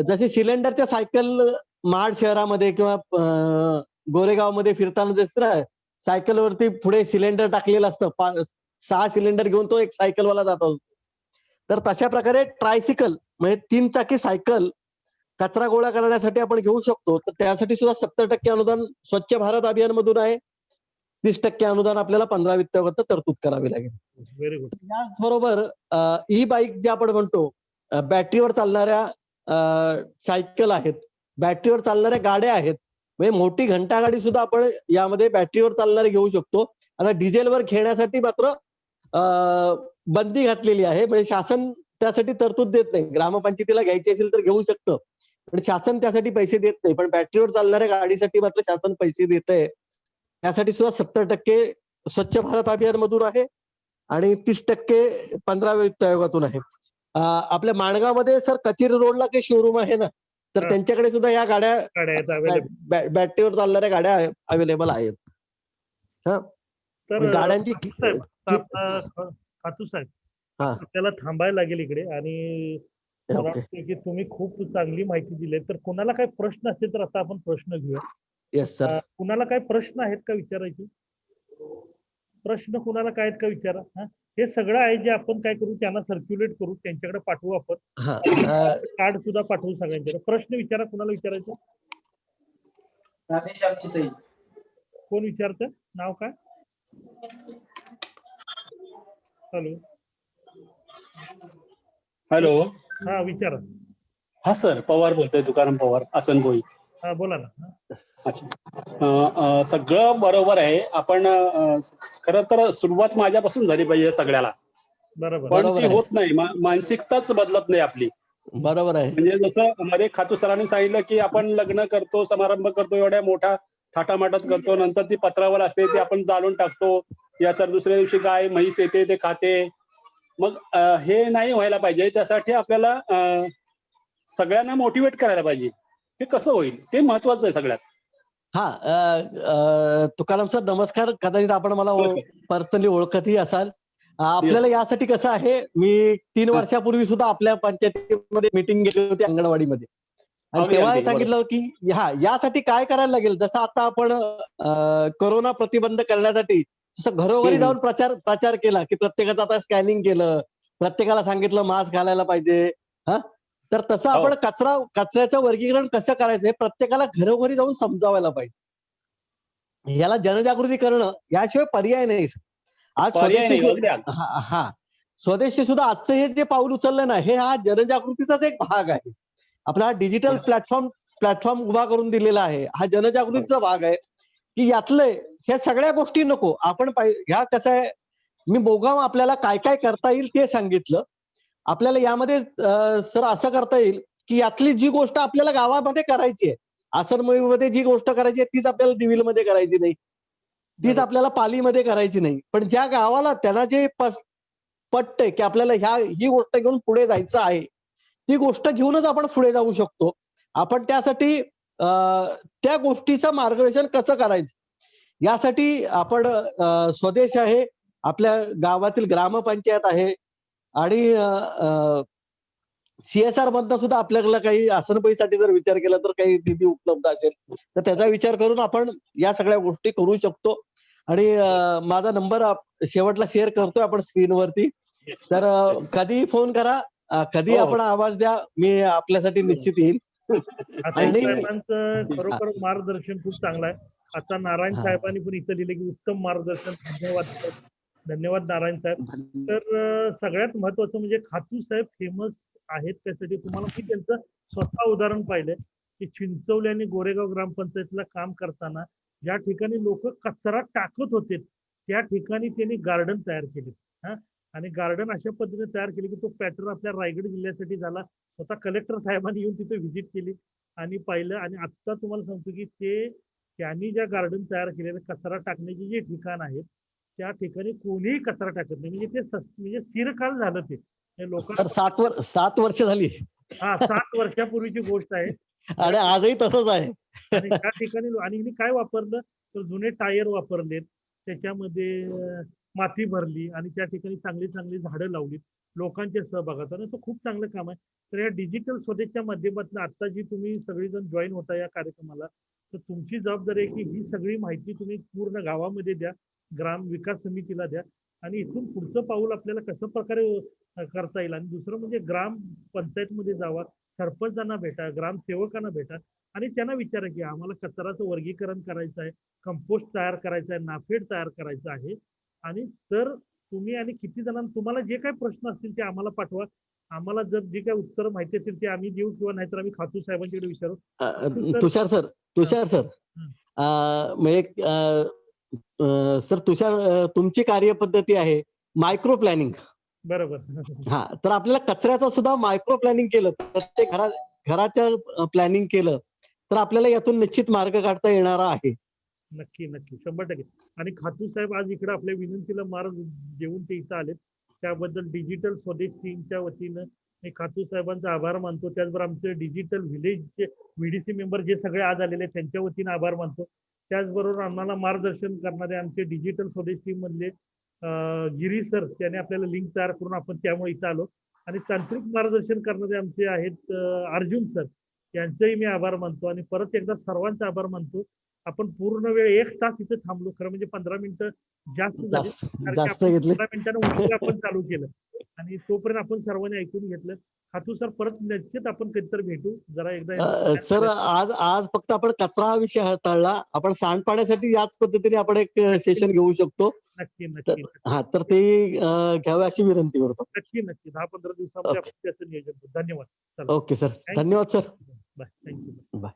S3: जसे सिलेंडरच्या सायकल महाड शहरामध्ये किंवा गोरेगावमध्ये फिरताना दिसत ना, सायकलवरती पुढे सिलेंडर टाकलेलं असतं, 6 सिलेंडर घेऊन तो एक सायकलवाला जात असतो. तर तशा प्रकारे ट्रायसिकल म्हणजे 3 चाकी सायकल कचरा गोळा करण्यासाठी आपण घेऊ शकतो. तर त्यासाठी सुद्धा 70% अनुदान स्वच्छ भारत अभियान मधून आहे. 30% अनुदान आपल्याला 15 वित्त आयोगात तरतूद करावी लागेल.
S1: Very good.
S3: याचबरोबर ई बाईक जे आपण म्हणतो, बॅटरीवर चालणाऱ्या सायकल आहेत, बॅटरीवर चालणाऱ्या गाड्या आहेत. म्हणजे मोठी घंटागाडी सुद्धा आपण यामध्ये बॅटरीवर चालणारे घेऊ शकतो. आता डिझेलवर खेळण्यासाठी मात्र बंदी घातलेली आहे. म्हणजे शासन त्यासाठी तरतूद देत नाही. ग्रामपंचायतीला घ्यायची असेल तर घेऊ शकतं, पण शासन त्यासाठी पैसे देत नाही. पण बॅटरीवर चालणाऱ्या गाडीसाठी मात्र शासन पैसे देत आहे. त्यासाठी सुद्धा 70% स्वच्छ भारत अभियान मधून आहे आणि 30% 15व्या वित्त आयोगातून आहे. आपल्या माणगावमध्ये सर कचेरी रोडला जे शोरूम आहे ना, तर
S1: हा.
S3: त्यांच्याकडे सुद्धा या गाड्या
S1: गाड्या आहेत available.
S3: बॅटरीवर चालणाऱ्या गाड्या अवेलेबल आहेत. हा,
S1: तर
S3: गाड्यांची
S1: खातू साहेब, खातू साहेब,
S3: हा.
S1: आपल्याला थांबायला लागेल इकडे आणि मला
S3: ओके.
S1: वाटतं की तुम्ही खूप चांगली माहिती दिली. तर कुणाला काही प्रश्न असेल तर आता आपण प्रश्न घेऊया.
S3: Yes sir.
S1: कुणाला काही प्रश्न आहेत का विचारायचे? प्रश्न कुणाला काय आहेत का विचारा. हा, हे सगळं आहे जे आपण काय करू, त्यांना सर्क्युलेट करू, त्यांच्याकडे पाठवू आपण.
S3: हा,
S1: कार्ड सुद्धा पाठवू सगळ्यांच्याकडे. प्रश्न विचारा, कुणाला विचारायचं?
S6: राधेश्यामची सही.
S1: कोण विचारतं? नाव काय? हॅलो.
S6: हॅलो.
S1: हा, विचारा.
S6: हा सर, पवार बोलतोय, तुकाराम पवार, आसनभोई.
S1: हा, बोला ना.
S6: अच्छा. सगळं बरोबर आहे. आपण खरं तर सुरुवात माझ्यापासून झाली पाहिजे सगळ्याला,
S1: बरोबर.
S6: पण
S3: बरोबर
S6: ती
S3: आहे.
S6: होत नाही. मानसिकताच बदलत नाही आपली.
S3: बरोबर आहे.
S6: म्हणजे जसं मध्ये खातू सरांनी सांगितलं की आपण लग्न करतो, समारंभ करतो, एवढ्या मोठा थाटामाटात करतो, नंतर ती पत्रावर असते, ती आपण जाळून टाकतो, या तर दुसऱ्या दिवशी गाय म्हैस येते, ते खाते. मग हे नाही व्हायला पाहिजे. त्यासाठी आपल्याला सगळ्यांना मोटिवेट करायला पाहिजे. ते कसं होईल ते महत्वाचं आहे सगळ्यात.
S3: हा, तुकाराम सर नमस्कार. कदाचित आपण मला
S6: नमस्कार.
S3: पर्सनली ओळखतही असाल. आपल्याला यासाठी कसं आहे, मी 3
S6: हा.
S3: वर्षापूर्वी सुद्धा आपल्या पंचायतीमध्ये मीटिंग घेतली होती अंगणवाडीमध्ये, आणि
S6: अगदी,
S3: तेव्हा
S6: अगदी,
S3: हे सांगितलं की यासाठी काय करायला लागेल. जसं आता आपण कोरोना प्रतिबंध करण्यासाठी जसं घरोघरी जाऊन प्रचार केला की प्रत्येकाचं आता स्कॅनिंग केलं, प्रत्येकाला सांगितलं मास्क घालायला पाहिजे. हा, तर तसं आपण कचऱ्याचं वर्गीकरण कसं करायचं हे प्रत्येकाला घरोघरी जाऊन समजावायला पाहिजे. याला जनजागृती करणं याशिवाय पर्याय नाही. आज
S6: पर्याय
S3: स्वदेशी
S6: नाही, अगदी, अगदी.
S3: स्वदेशी सुद्धा आजचं हे जे पाऊल उचललं ना, हे हा जनजागृतीचाच एक भाग आहे. आपला हा डिजिटल प्लॅटफॉर्म उभा करून दिलेला आहे. हा जनजागृतीचा भाग आहे की यातले ह्या सगळ्या गोष्टी नको आपण ह्या कसं आहे, मी बोगाव आपल्याला काय काय करता येईल ते सांगितलं. आपल्याला यामध्ये सर असं करता येईल की यातली जी गोष्ट आपल्याला गावामध्ये करायची आहे, आसनमोहीमध्ये जी गोष्ट करायची आहे तीच आपल्याला दिविलमध्ये करायची नाही, तीच आपल्याला पालीमध्ये करायची नाही. पण ज्या गावाला त्यांना जे पटतंय की आपल्याला ही गोष्ट घेऊन पुढे जायचं आहे, ती गोष्ट घेऊनच आपण पुढे जाऊ शकतो. आपण त्यासाठी त्या गोष्टीचं मार्गदर्शन कसं करायचं यासाठी आपण स्वदेश आहे, आपल्या गावातील ग्रामपंचायत आहे, आणि CSR मधनं सुद्धा आपल्याला काही आसनपैसाठी जर विचार केला तर काही निधी उपलब्ध असेल तर त्याचा विचार करून आपण या सगळ्या गोष्टी करू शकतो. आणि माझा नंबर शेवटला शेअर करतोय आपण स्क्रीनवरती. तर कधीही फोन करा, कधी आपण आवाज द्या, मी आपल्यासाठी निश्चित येईल. आणि
S1: साहेबांचं खरोखर मार्गदर्शन खूप चांगलं आहे. आता नारायण साहेबांनी पण इथं लिहिले की उत्तम मार्गदर्शन. धन्यवाद साहेब. धन्यवाद नारायण साहेब. तर सगळ्यात महत्वाचं म्हणजे खातू साहेब फेमस आहेत त्यासाठी तुम्हाला मी त्यांचं स्वतः उदाहरण पाहिलंय की चिंचवली आणि गोरेगाव ग्रामपंचायतीला काम करताना ज्या ठिकाणी लोक कचरा टाकत होते त्या ठिकाणी त्यांनी गार्डन तयार केले. हा, आणि गार्डन अशा पद्धतीने तयार केले की तो पॅटर्न आपल्या रायगड जिल्ह्यासाठी झाला. स्वतः कलेक्टर साहेबांनी येऊन तिथे व्हिजिट केली आणि पाहिलं. आणि आता तुम्हाला सांगतो की त्यांनी ज्या गार्डन तयार केलेलं कचरा टाकण्याची जे ठिकाण आहेत त्या ठिकाणी कोणीही कचरा टाकत नाही. म्हणजे ते म्हणजे स्थिरकाल झालं ते लोकांना.
S3: 7 वर्ष झाली.
S1: हा, 7 वर्षापूर्वीची गोष्ट आहे.
S3: आणि आजही तसंच आहे.
S1: आणि त्या ठिकाणी आणि काय वापरलं तर जुने टायर वापरलेत, त्याच्यामध्ये माती भरली आणि त्या ठिकाणी चांगली चांगली झाडं लावली लोकांच्या सहभागातून. असं खूप चांगलं काम आहे. तर या डिजिटल स्वदेशच्या माध्यमातून आता जी तुम्ही सगळेजण जॉईन होता या कार्यक्रमाला, तर तुमची जबाबदारी आहे की ही सगळी माहिती तुम्ही पूर्ण गावामध्ये द्या, ग्राम विकास समितीला द्या आणि इथून पुढचं पाऊल आपल्याला कसं प्रकारे करता येईल. आणि दुसरं म्हणजे ग्राम पंचायतमध्ये जावा, सरपंचांना भेटा, ग्रामसेवकांना भेटा आणि त्यांना विचारा की आम्हाला कचऱ्याचं वर्गीकरण करायचं आहे, कंपोस्ट तयार करायचं आहे, नाफेड तयार करायचं आहे. आणि तर तुम्ही आणि किती जणांना तुम्हाला जे काही प्रश्न असतील ते आम्हाला पाठवा. आम्हाला जर जी काही उत्तर माहिती असेल ती आम्ही देऊ किंवा नाहीतर आम्ही खातू साहेबांकडे विचारू.
S3: तुषार सर म्हणजे सर तुषार तुमची कार्यपद्धती आहे मायक्रो प्लॅनिंग.
S1: बरोबर.
S3: हा, तर आपल्याला कचऱ्याचं सुद्धा मायक्रो प्लॅनिंग केलं, प्रत्येक घराच्या प्लॅनिंग केलं तर आपल्याला यातून निश्चित मार्ग काढता येणारा आहे.
S1: नक्की 100%. आणि खातू साहेब आज इकडे आपल्या विनंतीला मार्ग देऊन ते इथं आलेत, त्याबद्दल डिजिटल स्वदेश टीमच्या वतीनं मी खातू साहेबांचा आभार मानतो. त्याचबरोबर आमचे डिजिटल व्हिलेजचे व्हीडीसी मेंबर जे सगळे आज आलेले आहेत त्यांच्या वतीनं आभार मानतो. त्याचबरोबर आम्हाला मार्गदर्शन करणारे आमचे डिजिटल स्वदेश टीम मधले गिरी सर, त्याने आपल्याला लिंक तयार करून आपण त्यामुळे इथं आलो. आणि तांत्रिक मार्गदर्शन करणारे आमचे आहेत अर्जुन सर, यांचेही मी आभार मानतो. आणि परत एकदा सर्वांचा आभार मानतो. आपण पूर्ण वेळ 1 तास इथे थांबलो, खरं म्हणजे 15 मिनिटं जास्त झाली, कारण की
S3: जास्त
S1: आपण
S3: घेतले.
S1: 15 मिनिटांना उशीर आपण चालू केलं आणि तोपर्यंत आपण सर्वांनी ऐकून घेतलं. खातू सर परत निश्चित आपण कधीतरी भेटू. जरा एकदा
S3: सर आज फक्त आपण कचरा हा विषय हाताळला, आपण सांडपाण्यासाठी याच पद्धतीने आपण एक सेशन घेऊ शकतो.
S1: नक्की
S3: हा, तर ते घ्यावे अशी विनंती करतो.
S1: नक्की 10-15 दिवसामध्ये आपण त्याचं नियोजन करू. धन्यवाद.
S3: ओके सर, धन्यवाद सर.
S1: बाय. थँक्यू.
S3: बाय.